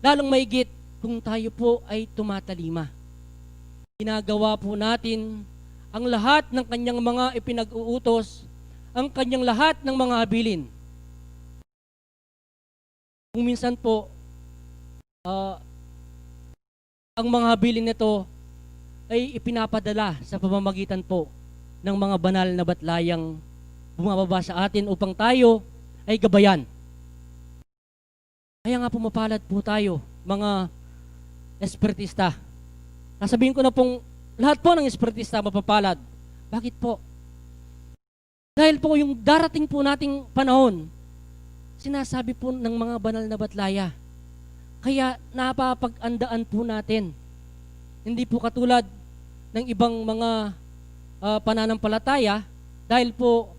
Lalong maigit kung tayo po ay tumatalima. Ginagawa po natin ang lahat ng kanyang mga ipinag-uutos, ang kanyang lahat ng mga habilin. Kung minsan po, ang mga habilin nito ay ipinapadala sa pamamagitan po ng mga banal na batlayang bumababa sa atin upang tayo ay gabayan. Kaya nga pumapalad po tayo, mga espiritista. Nasabihin ko na pong lahat po ng espiritista mapapalad. Bakit po? Dahil po yung darating po nating panahon, sinasabi po ng mga banal na batlaya. Kaya napapag-andaan po natin. Hindi po katulad ng ibang mga pananampalataya dahil po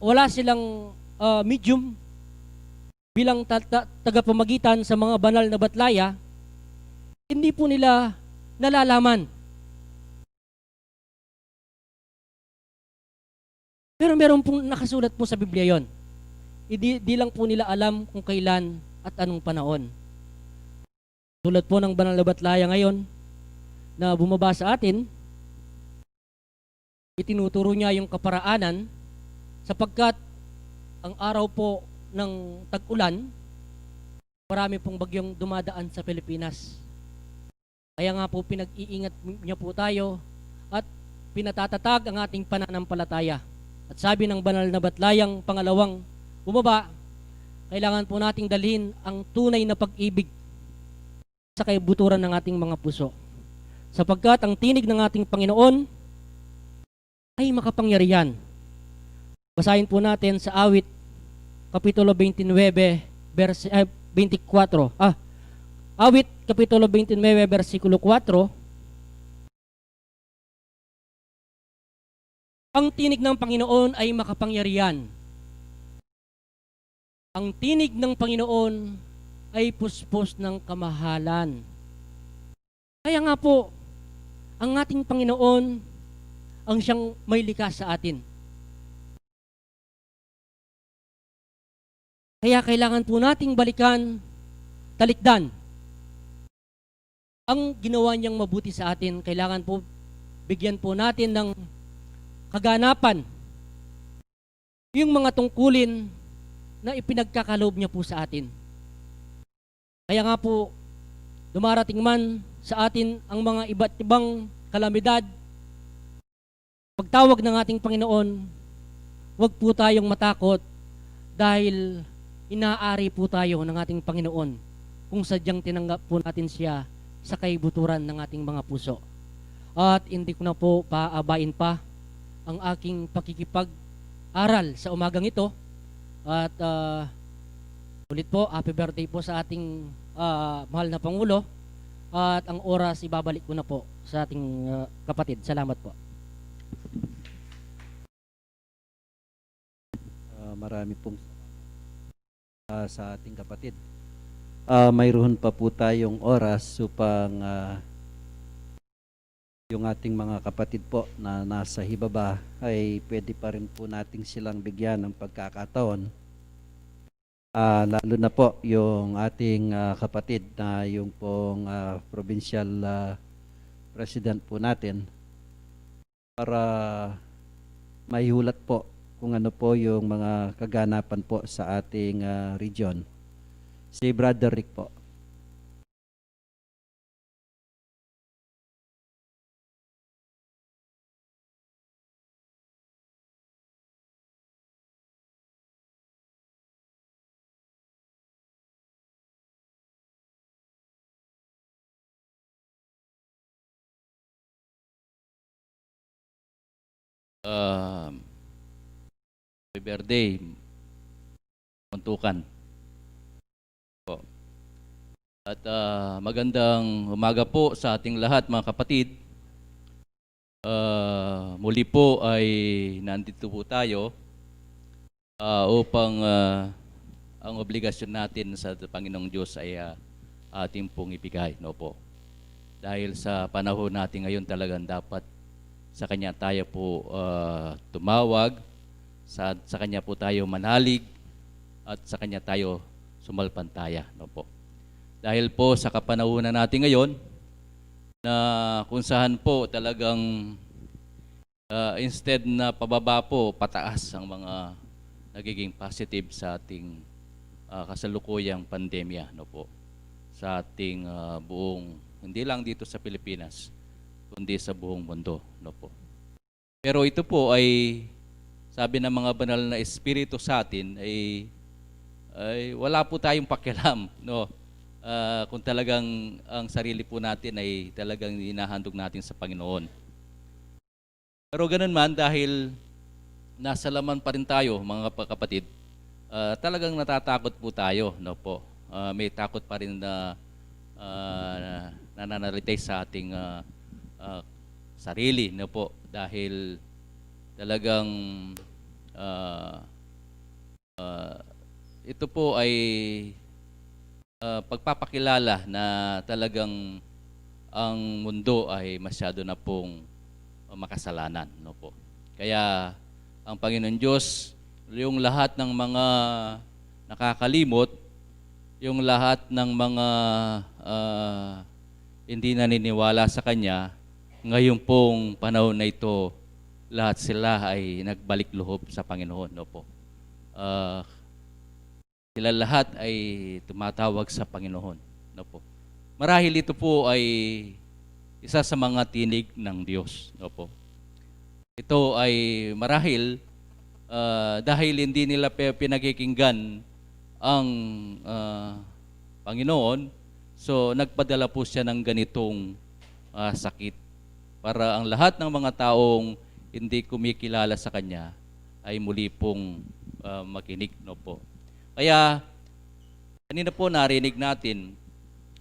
wala silang medium bilang tagapamagitan sa mga banal na batlaya, hindi po nila nalalaman. Pero meron pong nakasulat po sa Biblia yon. Di lang po nila alam kung kailan at anong panahon. Tulad po ng banal na batlaya ngayon na bumaba sa atin, itinuturo niya yung kaparaanan sapagkat ang araw po ng tag-ulan, marami pong bagyong dumadaan sa Pilipinas. Kaya nga po pinag-iingat niya po tayo at pinatatatag ang ating pananampalataya. At sabi ng banal na batlayang pangalawang bumaba, kailangan po nating dalhin ang tunay na pag-ibig sa kaibuturan ng ating mga puso. Sapagkat ang tinig ng ating Panginoon ay makapangyarihan. Basahin po natin sa Awit, Kapitulo 29, verse 24. Awit, Kapitulo 29, versikulo 4. Ang tinig ng Panginoon ay makapangyarihan. Ang tinig ng Panginoon ay puspos ng kamahalan. Kaya nga po, ang ating Panginoon ang siyang may likas sa atin. Kaya kailangan po nating balikan, talikdan. Ang ginawa niyang mabuti sa atin, kailangan po bigyan po natin ng kaganapan yung mga tungkulin na ipinagkakaloob niya po sa atin. Kaya nga po, dumarating man sa atin ang mga iba't ibang kalamidad, pagtawag ng ating Panginoon, huwag po tayong matakot dahil inaari po tayo ng ating Panginoon kung sadyang tinanggap po natin siya sa kaibuturan ng ating mga puso. At hindi ko na po paabain pa ang aking pakikipag-aral sa umagang ito. At ulit po, happy birthday po sa ating mahal na Pangulo. At ang oras ibabalik ko na po sa ating kapatid. Salamat po. Marami pong sa ating kapatid. Mayroon pa po tayong oras upang yung ating mga kapatid po na nasa hibaba ay pwede pa rin po nating silang bigyan ng pagkakataon. Lalo na po yung ating kapatid na yung pong provincial president po natin para maihulat po kung ano po yung mga kaganapan po sa ating region. Si Brother Rick po. Happy birthday, Muntukan. Po. At magandang umaga po sa ating lahat, mga kapatid. Muli po ay nandito po tayo upang ang obligasyon natin sa Panginoong Diyos ay ating pong ibigay. No po. Dahil sa panahon natin ngayon talagang dapat sa Kanya tayo po tumawag, sa Kanya po tayo manalig, at sa Kanya tayo sumalpantaya. No po. Dahil po sa kapanahunan natin ngayon, na kung saan po talagang instead na pababa po, pataas ang mga nagiging positive sa ating kasalukuyang pandemya, no po, sa ating buong, hindi lang dito sa Pilipinas, kundi sa buong mundo, no po. Pero ito po ay, sabi ng mga banal na espiritu sa atin, ay wala po tayong pakialam, no? Kung talagang ang sarili po natin ay talagang hinahandog natin sa Panginoon. Pero ganun man, dahil nasa laman pa rin tayo, mga kapatid, talagang natatakot po tayo, no po. May takot pa rin na nananalitay sa ating sarili, no po, dahil talagang ito po ay pagpapakilala na talagang ang mundo ay masyado na pong makasalanan, no po. Kaya ang Panginoon Diyos, yung lahat ng mga nakakalimot, yung lahat ng mga hindi naniniwala sa Kanya, ngayon pong panahon na ito, lahat sila ay nagbalik loob sa Panginoon, no po. Sila lahat ay tumatawag sa Panginoon, no po. Marahil ito po ay isa sa mga tinig ng Diyos, no po. Ito ay marahil dahil hindi nila pinakikinggan ang Panginoon, so nagpadala po siya ng ganitong sakit para ang lahat ng mga taong hindi kumikilala sa Kanya ay muli pong makinig, no po. Kaya kanina po narinig natin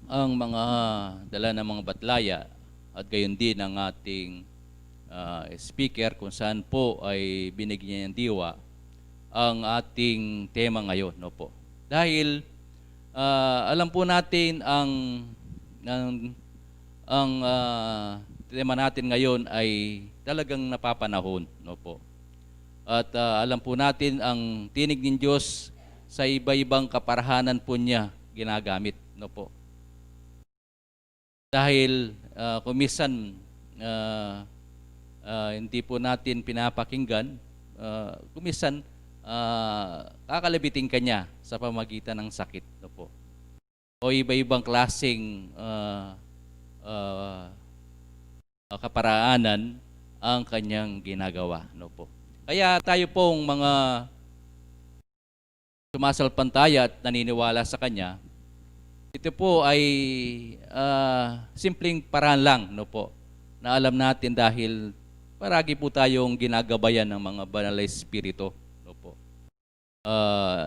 ang mga dala ng mga batlaya at gayon din ang ating speaker kung saan po ay binigyan ng diwa ang ating tema ngayon, no po. Dahil alam po natin ang tema natin ngayon ay talagang napapanahon, no po. At alam po natin ang tinig ng Diyos sa iba-ibang kaparahanan po niya ginagamit, no po. Dahil kumisan hindi po natin pinapakinggan, kumisan kakalabitin Kanya sa pamagitan ng sakit, no po. O iba-ibang klaseng kaparaanan ang Kanyang ginagawa, no po. Kaya tayo pong mga sumasalpantaya at naniniwala sa Kanya, ito po ay simpleng paraan lang, no po, na alam natin dahil paragi po tayong ginagabayan ng mga banal na espiritu, no po.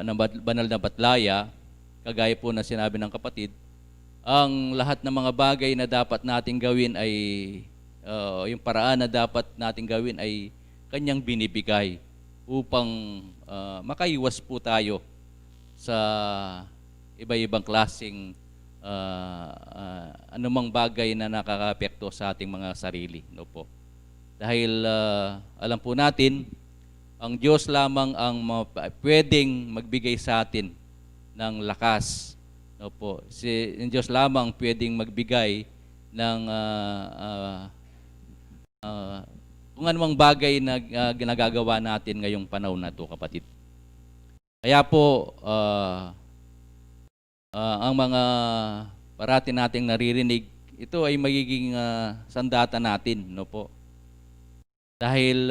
Ng banal na batlaya, kagaya po na sinabi ng kapatid, ang lahat ng mga bagay na dapat nating gawin ay, yung paraan na dapat nating gawin ay Kanyang binibigay upang makaiwas po tayo sa iba-ibang klaseng anumang bagay na nakakaapekto sa ating mga sarili, no po. Dahil alam po natin, ang Diyos lamang ang pwedeng magbigay sa atin ng lakas, no po. Ang Diyos lamang pwedeng magbigay ng kung anumang bagay na ginagagawa natin ngayong panahon na ito, kapatid. Kaya po, ang mga parati nating naririnig, ito ay magiging sandata natin, no po. Dahil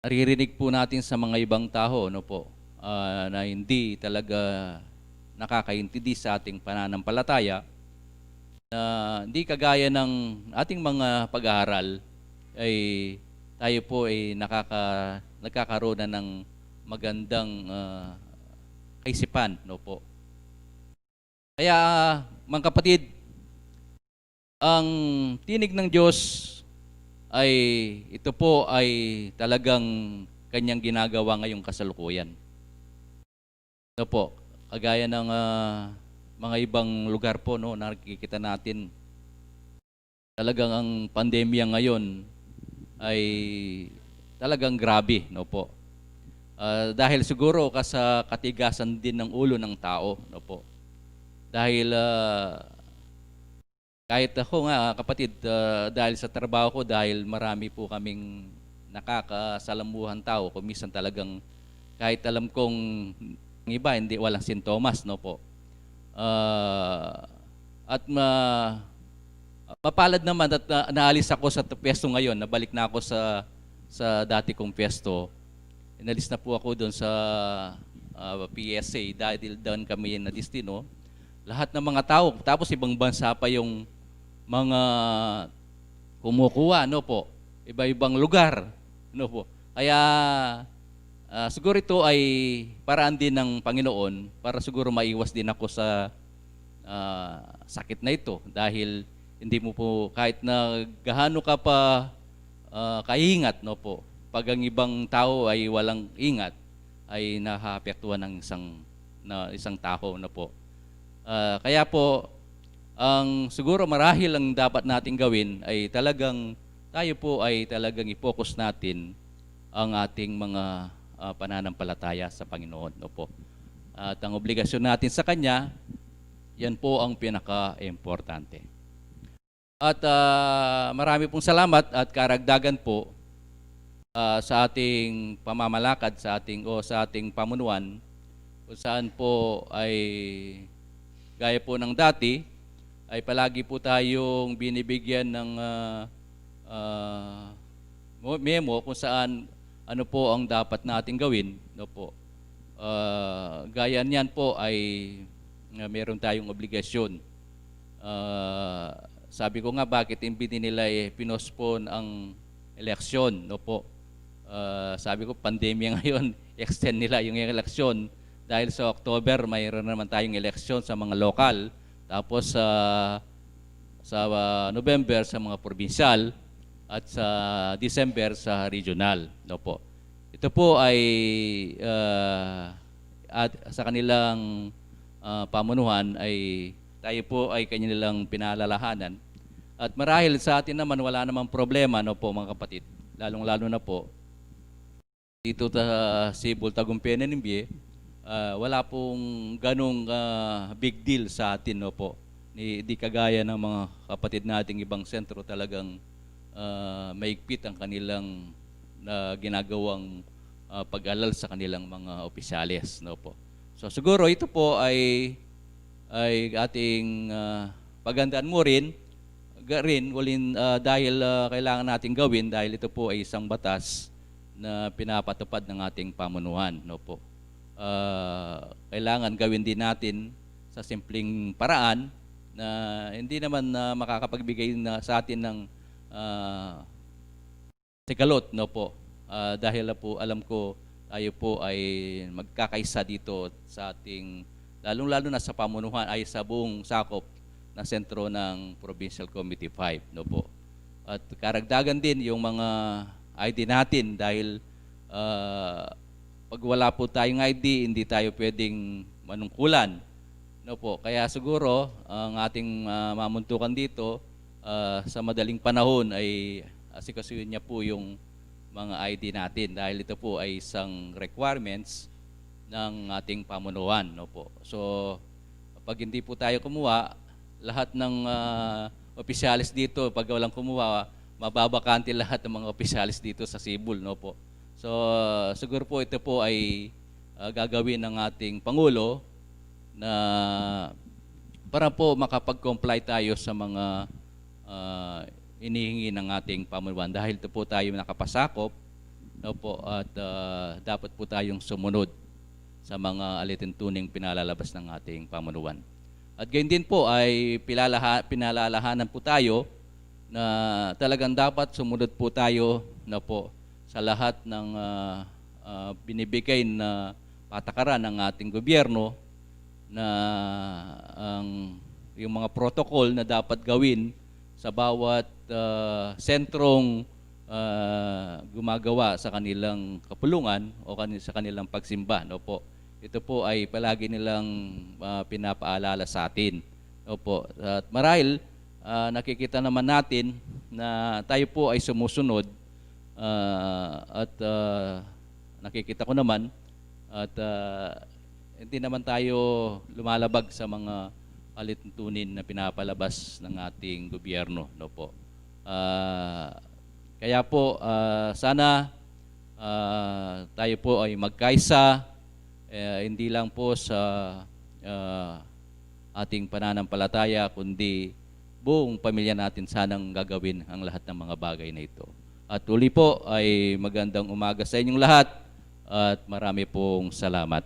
naririnig po natin sa mga ibang tao, no po, na hindi talaga nakakaintindi sa ating pananampalataya, na hindi kagaya ng ating mga pag-aaral ay tayo po ay nagkakaroon na ng magandang kaisipan, no po. Kaya mga kapatid, ang tinig ng Diyos ay ito po ay talagang kanyang ginagawa ngayong kasalukuyan. No po, kagaya ng mga ibang lugar po, no, nakikita natin, talagang ang pandemya ngayon ay talagang grabe, no po. Dahil siguro sa katigasan din ng ulo ng tao, no po. Dahil kahit ako nga kapatid, dahil sa trabaho ko, dahil marami po kaming nakakasalamuhan tao, kung minsan talagang kahit alam kong ang iba hindi walang sintomas, no po. At mapalad naman at naalis ako sa pwesto ngayon, nabalik na ako sa dati kong pwesto. Inalis na po ako doon sa PSA dahil doon kami na destino. Lahat ng mga tao, tapos ibang bansa pa yung mga kumukuha, no po. Iba-ibang lugar, no po. Kaya siguro ito ay paraan din ng Panginoon para siguro maiwas din ako sa sakit na ito dahil hindi mo po kahit na gaano ka pa kaingat, no po. Pag ang ibang tao ay walang ingat ay nahaapektuhan ng isang tao, no po. Kaya po ang siguro marahil ang dapat nating gawin ay talagang tayo po ay talagang i-focus natin ang ating mga pananampalataya sa Panginoon, no po. At ang obligasyon natin sa Kanya, yan po ang pinaka-importante. At marami pong salamat at karagdagan po sa ating pamamalakad sa ating pamunuan kung saan po ay gaya po ng dati ay palagi po tayong binibigyan ng memo kung saan ano po ang dapat nating gawin, no po. Gaya niyan po ay meron tayong obligasyon. Sabi ko nga bakit hindi nila pinospone ang eleksyon, no po. Sabi ko pandemya ngayon, extend nila yung eleksyon dahil sa October mayroon naman tayong eleksyon sa mga lokal, tapos sa November sa mga probinsyal at sa December sa regional, no po. Ito po ay at sa kanilang pamunuan ay tayo po ay kanilang pinalalahanan. At marahil sa atin naman wala namang problema, no po mga kapatid. Lalong-lalo na po dito sa Cebu, Tagumpay, Ninimbie, wala pong ganong big deal sa atin, no po. Di kagaya ng mga kapatid nating ibang sentro talagang maigpit ang kanilang ginagawang pag-alal sa kanilang mga opisyales, no po. So siguro ito po ay ating pagandaan mo rin dahil kailangan nating gawin dahil ito po ay isang batas na pinapatupad ng ating pamunuan, no po. Kailangan gawin din natin sa simpleng paraan na hindi naman makakapagbigay sa atin ng sigalot, no po. Dahil po alam ko tayo po ay magkakaisa dito sa ating lalong-lalo na sa pamunuan ay sa buong sakop na sentro ng Provincial Committee 5, no po. At karagdagan din yung mga ID natin dahil pag wala po tayong ID, hindi tayo pwedeng manungkulan, no po. Kaya siguro ang ating mamuntukan dito sa madaling panahon ay asikasuhin niya po yung mga ID natin dahil ito po ay isang requirements ng ating pamunuan, no po. So pag hindi po tayo kumuha, lahat ng opisyalis dito, pag walang kumuha, mababakante lahat ng mga opisyalis dito sa Cebu, no po. So siguro po ito po ay gagawin ng ating Pangulo na para po makapag-comply tayo sa mga inihingi ng ating pamunuan dahil ito po tayo nakapasakop, no po, at dapat po tayong sumunod sa mga alituntuning pinalalabas ng ating pamunuan. At gayon din po ay pinalalahanan po tayo na talagang dapat sumunod po tayo na po sa lahat ng binibigay na patakaran ng ating gobyerno na yung mga protocol na dapat gawin sa bawat sentrong gumagawa sa kanilang kapulungan o sa kanilang pagsimba. No po. Ito po ay palagi nilang pinapaalala sa atin. No po. At marahil nakikita naman natin na tayo po ay sumusunod at nakikita ko naman at hindi naman tayo lumalabag sa mga alituntunin na pinapalabas ng ating gobyerno, no po. Kaya po sana tayo po ay magkaisa, hindi lang po sa ating pananampalataya kundi buong pamilya natin sanang gagawin ang lahat ng mga bagay na ito. At uli po ay magandang umaga sa inyong lahat at marami pong salamat.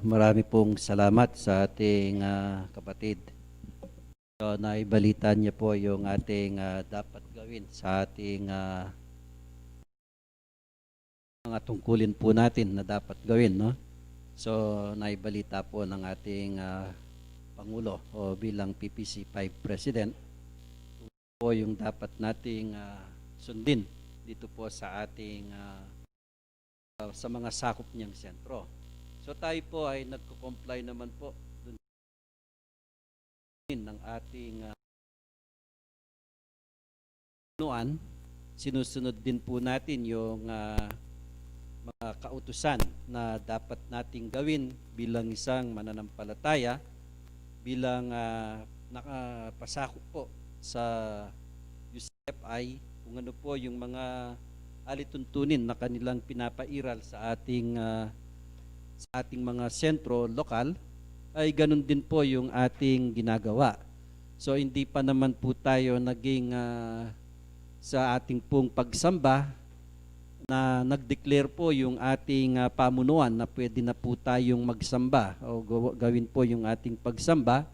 Marami pong salamat sa ating kapatid. So, naibalitan niya po yung ating dapat gawin sa ating mga tungkulin po natin na dapat gawin, no? So, naibalita po ng ating Pangulo o bilang PPC 5 President po yung dapat nating sundin dito po sa ating sa mga sakop niyang sentro. So tayo po ay nagko-comply naman po dun ng ating nuan. Sinusunod din po natin yung mga kautusan na dapat nating gawin bilang isang mananampalataya, bilang nakapasakop po sa UCFI, kung ano po yung mga alituntunin na kanilang pinapairal sa ating mga sentro lokal, ay ganun din po yung ating ginagawa. So hindi pa naman po tayo naging sa ating pong pagsamba na nag-declare po yung ating pamunuan na pwede na po tayong magsamba o gawin po yung ating pagsamba.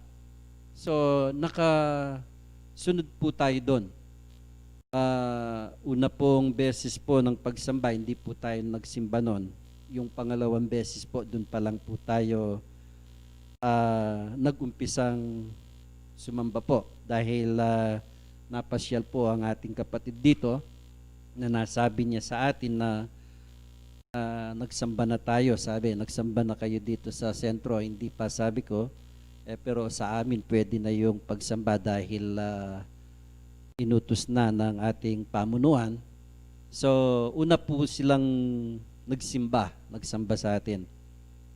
So nakasunod po tayo doon. Una pong beses po ng pagsamba, hindi po tayo nagsimba noon. Yung pangalawang beses po, doon pa lang po tayo nag-umpisang sumamba po dahil napasyal po ang ating kapatid dito na nasabi niya sa atin na nagsamba na tayo. Sabi, nagsamba na kayo dito sa sentro. Hindi pa, sabi ko, pero sa amin pwede na yung pagsamba dahil inutos na ng ating pamunuan. So, una po silang nagsamba sa atin.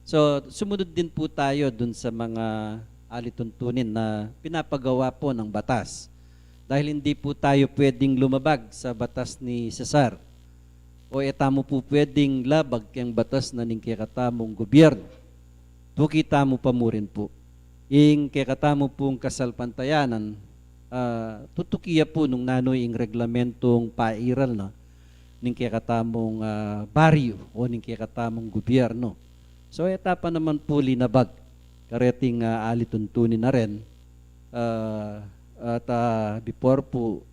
So, sumunod din po tayo dun sa mga alituntunin na pinapagawa po ng batas. Dahil hindi po tayo pwedeng lumabag sa batas ni Cesar. O etamo po pwedeng labag kayang batas na ning kakatamong gobyerno. Tukita mo pa mo rin po. Ing kakatamo pong kasalpantayanan, tutukiya po nung nanoy ing reglamentong pairal na ning kakatamong baryo o ning kakatamong gobyerno. So etapa naman po linabag kareting alituntunin na rin at before po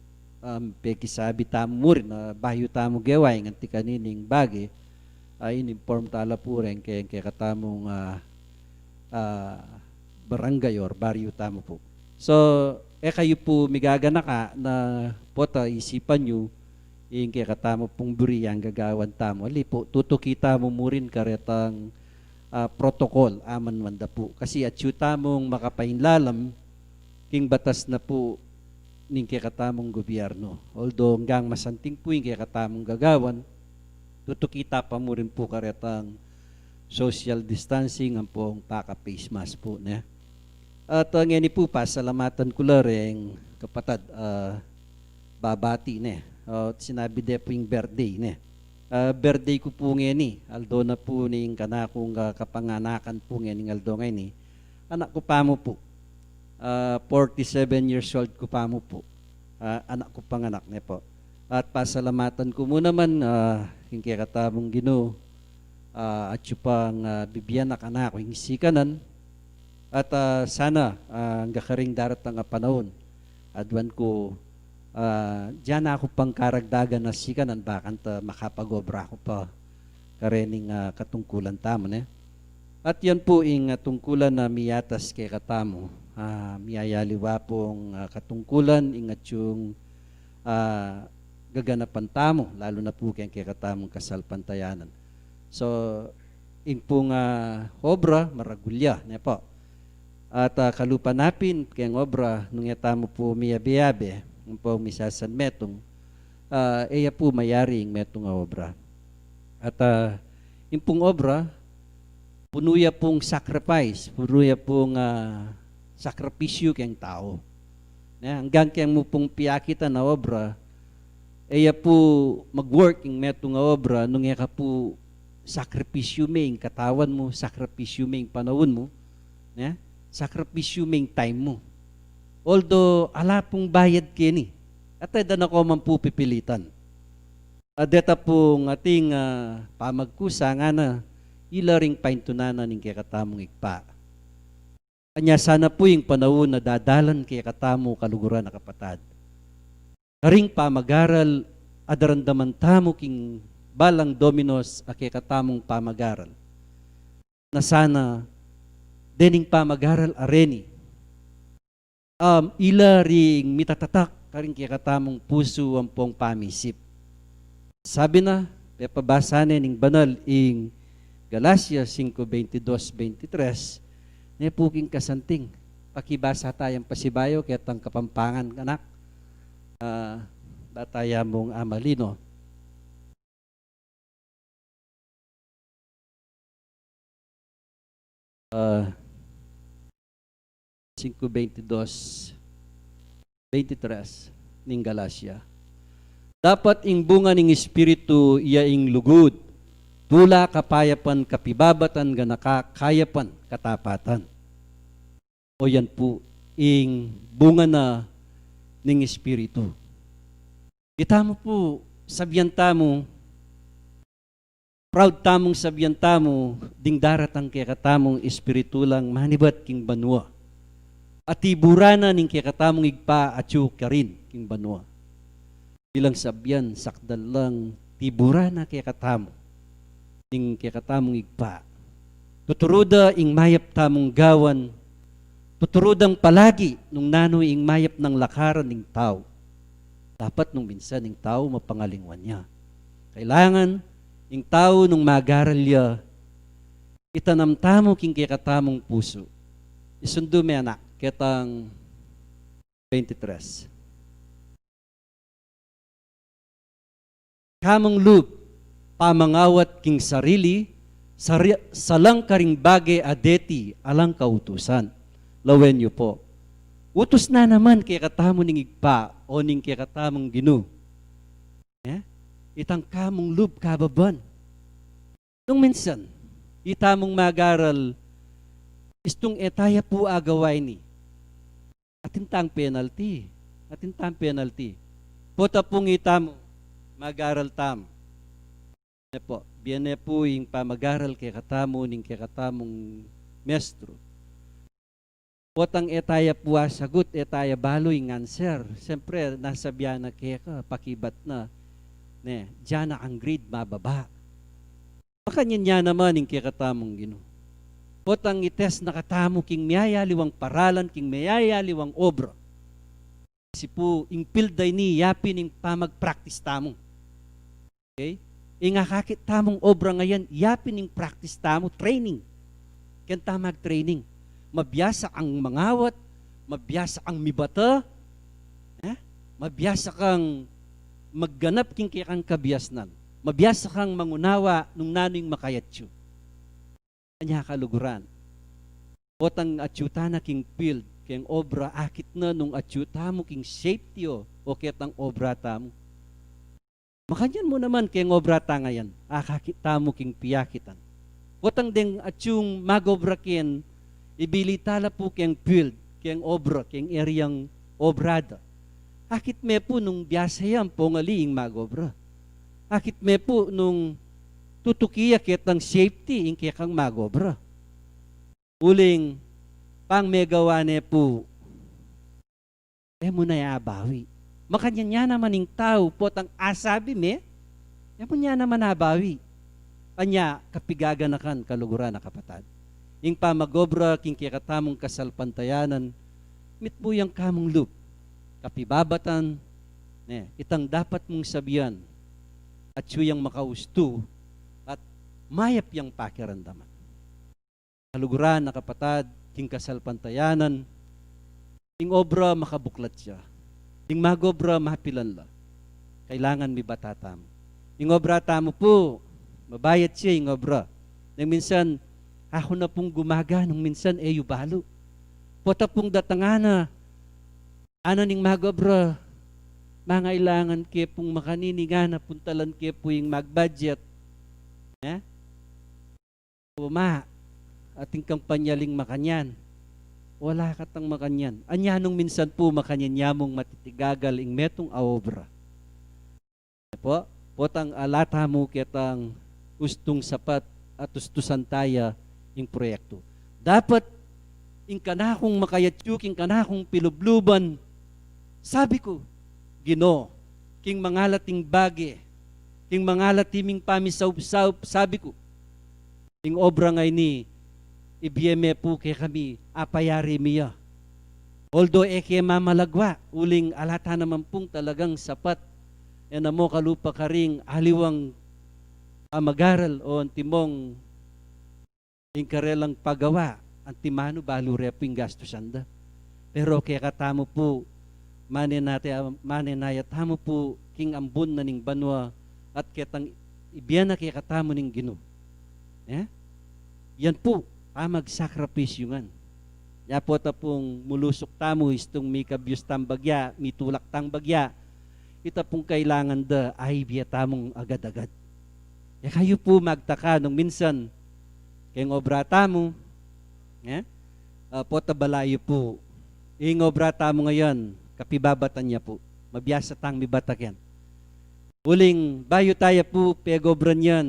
pekisabi tamo mo rin na bahyo tamo gaway nganti kanining bagay ay in-inform tala po rin kay katamong barangay or baryo tamo po. So kayo po migaganaka na pota isipan nyo yung kakatamo pong buri ang gagawan tamo. Ali po, tutukita mo mo rin karetang protocol aman wanda po. Kasi at tamong makapainlalam king batas na po ning kakatamong gobyerno. Although hanggang masanting po yung kakatamong gagawan, tutukita pa mo rin po karetang social distancing ang pong paka-face mask po. Ne? At ngayon po pasalamatan ko lang kapatid babati ne. Sinabi de po yung birthday ne. Birthday ko po ngayon aldo na po ning kanakong kapanganakan po ngayon aldo ngayon anak ko pa mo po. 47 years old ko pa mo po. Anak ko panganak ne po. At pasalamatan ko mo naman yung kakatamong Ginoo at yung pang bibiyanak anak ko yung sikanan. At sana ang gakaring darat ng panahon adwan ko, diyan ako pang karagdagan na sikanan, bakan ta makapag-obra ko pa karening katungkulan tamo, ne? At yan po ing tungkulan na miyatas kay katamo, miyayaliwa pong katungkulan ingat yung gaganapan tamo, lalo na po kay katamong kasalpantayanan. So, ing pong obra, maragulya, ne po. At kalupanapin kay obra, nung yatamo po miyabiyabe, yung po misasan metong, iya po mayaring metong obra. At yung pong obra, punuya pong sacrifice, punuya pong sakripisyo kayang tao. Hanggang kayang mo pong piyakita na obra, iya po mag-work yung metong obra, nung iya ka po sakripisyo may katawan mo, sakripisyo may panahon mo, sakripisyo may time mo. Although, ala pong bayad kini, at eda na ko man po pipilitan. Deta pong ating pamagkusa nga na, ilaring paintunanan ng kaya katamong igpa. Anya sana po yung panahon na dadalan kaya katamo kaluguran na kapatad. Karing pamagaral, adarandaman tamo king balang dominos a kaya katamong pamagaral. Na sana, dening pamagaral areni. Ilaring mitatatak karing kaya katamong puso ang pong pamisip. Sabi na, pabasa ning banal ing Galacia 5:22-23, ne puking kasanting. Pakibasa tayong pasibayo, ketang kapampangan anak. Bataya mong amalino. Uh, 5:22-23 ning Galacia. Dapat ing bunga ning Espiritu iya ing lugod, tula kapayapan kapibabatan nga nakakayapan katapatan. O yan po, ing bunga na ning Espiritu. Kita mo po, sabyan tamo, proud tamong sabyan tamo, ding daratang kaya katamong Espiritu lang manibat king banwa. At iburana ning kaya katamong igpa at karin king banwa. Bilang sabyan, sakdal lang, tiburana kaya katamo. Ing kaya katamong igpa. Tuturuda ing mayap tamong gawan, tuturudang palagi nung nanoy ing mayap ng lakaran ng tao. Dapat nung minsan ng tao mapangalingwan niya. Kailangan ing tao nung magaralya, itanamtamo king kaya katamong puso. Isundo may anak, ketang 23. Kamang loob, pamangawat king sarili, salang karing bagay adeti alang kautusan. Lawen niyo po. Utos na naman kaya katamo ning igpa o ning kaya katamong ginu. Itang kamong loob kababan. Nung minsan, itamong magaral, istong etaya po agaway ni. Atintang penalty. Atintang penalty. Pota pong itamo, magaral tam. Po, biyan po yung pamagaral kay katamo ning kay katamong mestro. Potang etaya po sagot, etaya baloy ng answer. Siyempre, nasa biyan na kaya ka, pakibat na. Diyan na ang grade mababa. Makanyan niya naman yung kay katamong gino. Potang ites na katamo king miyayaliwang paralan, king miyayaliwang obra. Kasi po, ing pilday ni yapin ing pamag-practice tamong. Okay? Ingakakit tamong obra ngayon, yapin ing practice tamo, training. Kaya tamag training. Mabiyasa ang mangawat, mabiyasa ang mibata, mabiyasa kang magganap king kang kabiyasnan, mabiyasa kang mangunawa nung nanoing makayatyo. Kanya kaluguran. Potang atyuta na king field, kayang obra akit na nung atyuta mo king safety o ketang obra tamo. Makanyan mo naman kayang obra ta ngayon, akakita mo king piyakitan. Potang deng atyung magobra kin, ibilitala po kayang field, kayang obra, kayang areang obrada. Akit me po nung biyasayam po ngaliing magobra. Akit me po nung tutukiya kitang safety in kaya kang magobra. Uling pang megawane po mo na yabawi. Makanya niya naman ng tao po tang asabi me, mo niya naman nabawi. Anya, kapigaganakan kaluguran na kapatad. Ing pamagobra, king kikatamong kasalpantayanan, mitbuyang kamong loop, kapibabatan, itang dapat mong sabihan, at siyang makausto, at mayap yang pakiramdaman. Kaluguran na kapatad, king kasalpantayanan, ing obra makabuklat siya. Ing magobra mahapilan la. Kailangan may batatam. Ing obra tamo po, mabayad siya ing obra. Nang minsan, ako na pong gumaga, nung minsan yubalo. Pota pong datangana, ning magobra, mangailangan ke pong makaniningan na puntalan ke po yung mag-budget. Uma, ating kampanyaling makanyan. Wala katang makanyan. Anya nung minsan po makanyan yamong matitigagal ing metong aobra. Po, potang alata mo kitang ustong sapat at ustusan taya ing proyekto. Dapat ing kanakong makayatyuk, ing kanakong pilubluban. Sabi ko, Ginoo, king mangalating bagi, king mangalatiming pamisaw-saw, sabi ko, ing obra ngay ni, ibiyeme po kay kami, apayari miya. Although eke mamalagwa, uling alata naman pong talagang sapat, yan mo kalupa ka ring aliwang mag-aral o antimong ingkarelang pagawa, antimano balo reping gastusanda. Pero kaya katamo po, maninayat hamo po king ambon na ning banwa at ketang ibiyana kaya katamo ning Ginoo. Yan po, magsakripisyo ngan. Ya po ta pong mulusok tamo istong may kabyus tambagya, may tulak tang bagya, ita pong kailangan da ay biya tamong agad-agad. Ya kayo po magtaka nung minsan, kayong obra tamo, po ta balayo po, yung obra tamo ngayon, kapibabatan niya po, mabiyasa tang mibatakyan. Uling, bayo tayo po, pegobran yan,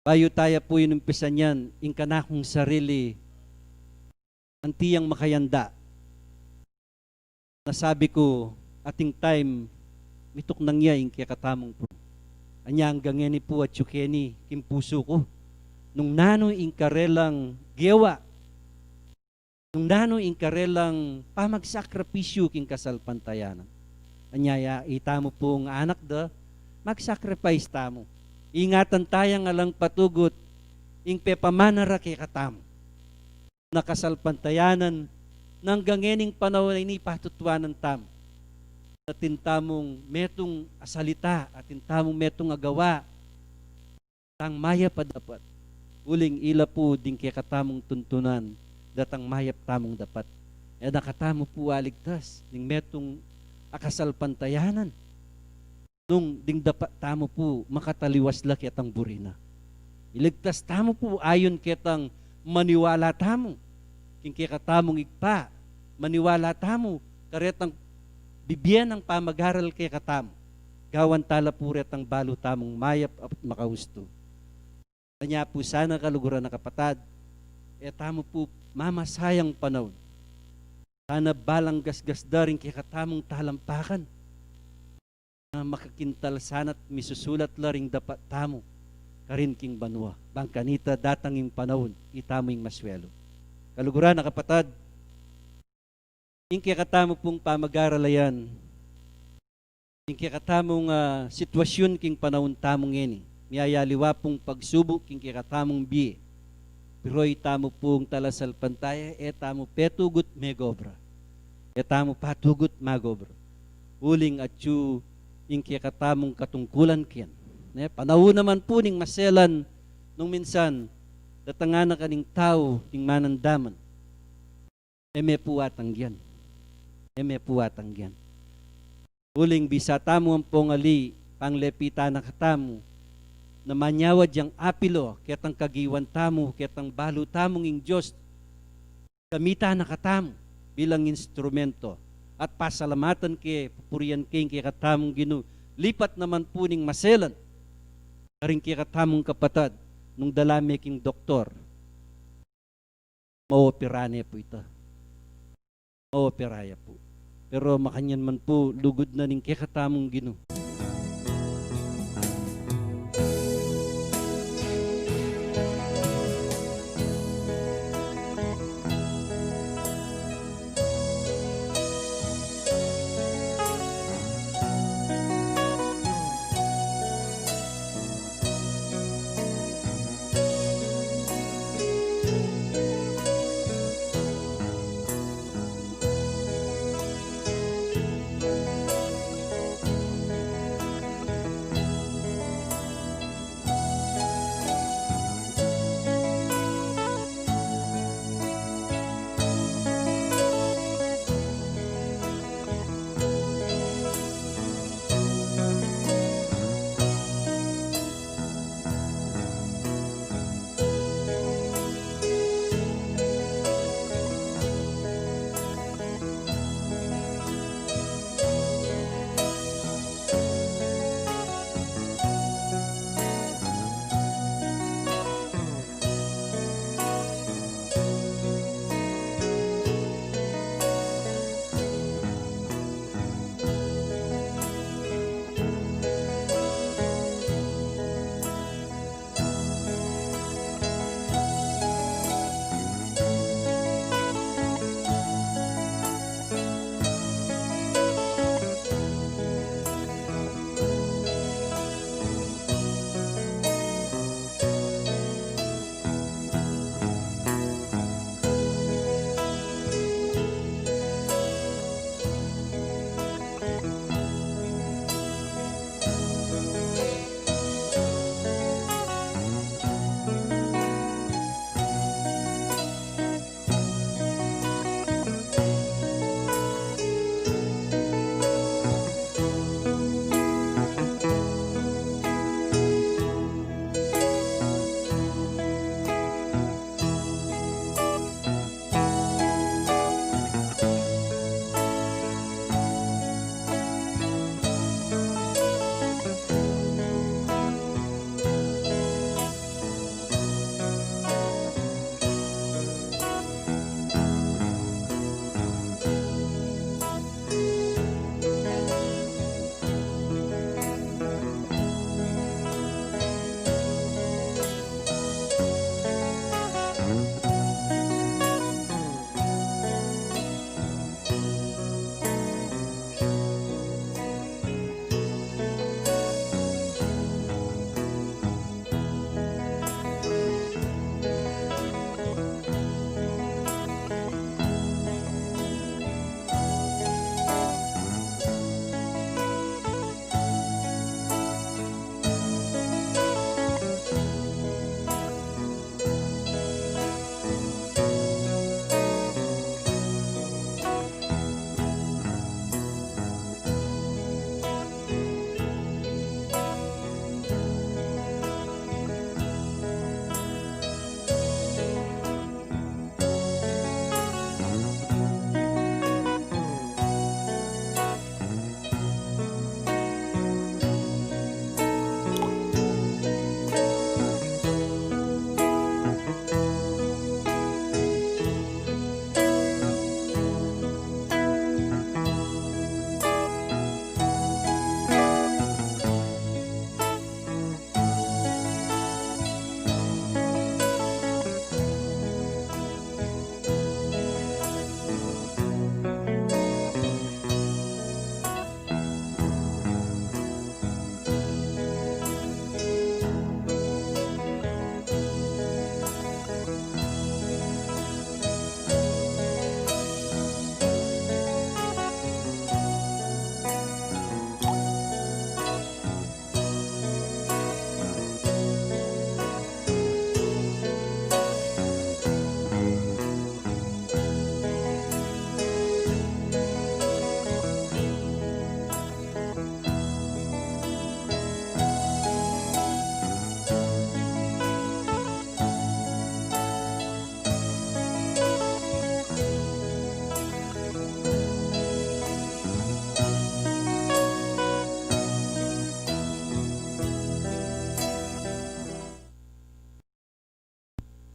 bayo tayo po inumpisan yan, ingkanakong sarili, antiyang makayanda. Nasabi ko, ating time, mitok nang niya, ingkakatamong po. Anya hanggang ngeni po at yukeni, kimpuso ko. Nung nano ingkarelang gewa, nung nano ingkarelang pamagsakripisyo king kasalpantayanan. Anyaya, itamo po ang anak da, magsacrifice tamo. Ingatan tayang alang patugot, ing pepamanara kay katamo. Nakasalpantayanan, nang gangening panahon ay patutuanan tamo. Atin tamong metong asalita, atin tamong metong agawa, tang maya pa dapat. Uling ila po din kay katamong tuntunan, datang mayap tamong dapat. E nakatamo po aligtas, ning metong akasalpantayanan. Nung ding dapat tamo po makataliwas la kitang burina. Iligtas tamo po ayon kitang maniwala tamo. King katamong igpa, maniwala tamo, karetang bibyan ng pamag-aral kay katamo. Gawan tala po retang balo tamong mayap at makahusto. Kanya po sana kaluguran na kapatad, tamo po mamasayang panahon. Sana balang gasgas daring kay katamong talampakan. Makakintal sana't misusulat laring dapat tamo. Karin king banwa. Bangkanita datanging panahon, itaming maswelo. Kaluguran na kapatad, ingkaya katamo pong pamag-aralayan, ingkaya katamong sitwasyon king panahon tamong ngeni, miyayaliwa pong pagsubok king kaya katamong biye, piro'y tamo pong talasal pantaya, tamo petugot megobra, tamo patugot magobra, uling at yu ingkaya katamong katungkulan kiyan. Panahon naman po ning maselan, nung minsan, datangan na kaning tao, ning manandaman, eme puwatang yan. Eme puwatang yan. Uling bisa tamo ang pongali, panglepita na katamo, na manyawad yang apilo, ketang kagiwan tamo, ketang balo tamong ing Diyos, kamita na katamo, bilang instrumento, at pasalamatan ke, pupurian king kaya katamong Ginoo, lipat naman po ning maselan, karing kaya katamong kapatad, nung dalami king doktor, maopirane po ito. Maopiraya po. Pero makanyan man po, lugod na ning kakatamong Ginoo.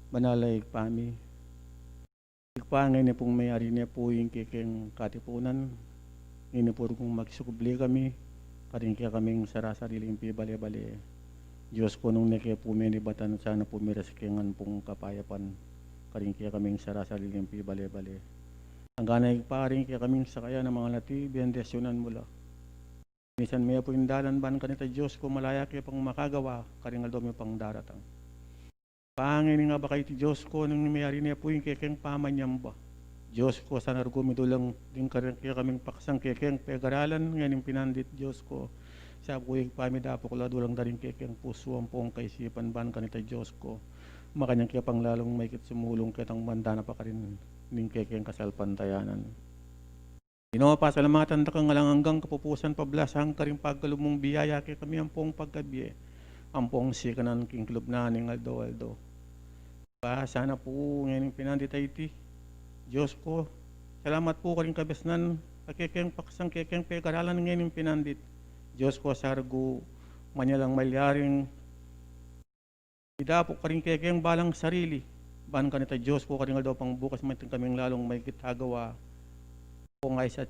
Banalay kami. Ikpangay niya pong may-ari niya po yung kikeng katipunan. inipuro kong magsukubli kami, karing kaya kaming sarasariling pibali-bali. Diyos ko nung nakipumilibatan sana pumiras kengan pong kapayapan, karing kaya kaming sarasariling pibali-bali. Ang ganay paring kaya kaming sakaya ng mga lati, bendesyonan mula. Minsan may po yung dalan ban kanita Diyos ko malaya kaya pang makagawa, karing aldo may pang daratang. Pangin nga ba kayo ti Diyos ko nung mayari niya po yung kekeng pamanyam ba? Diyos ko sana gumidulang din kaya kaming paksang kekeng pegaralan ngayon pinandit Diyos ko. Sa kuig pamidapo ko ladulang daring kekeng puso ang pong kaisipan ban kanita Diyos ko. Makanyang kaya pang lalong may sumulong kitang mandana pa ka rin ning kekeng kasalpantayanan. Pinapasalamatan ta kang ngalang hanggang kapupusan pablasang karing pagkalumong biyaya kay kami ang pong pagkabiye. Ang pong sikanan king club na ning aldo. Sana po ngayon pinandit iti. Diyos ko, salamat po karing kabesnan kakekeng paksang kekeng pekaralan ngayon pinandit. Diyos ko sargo manyalang malyaring idapo karing kekeng balang sarili. Ban kanita Diyos ko karing aldo pang bukas man kaming lalong may kitagawa. Kung ay sa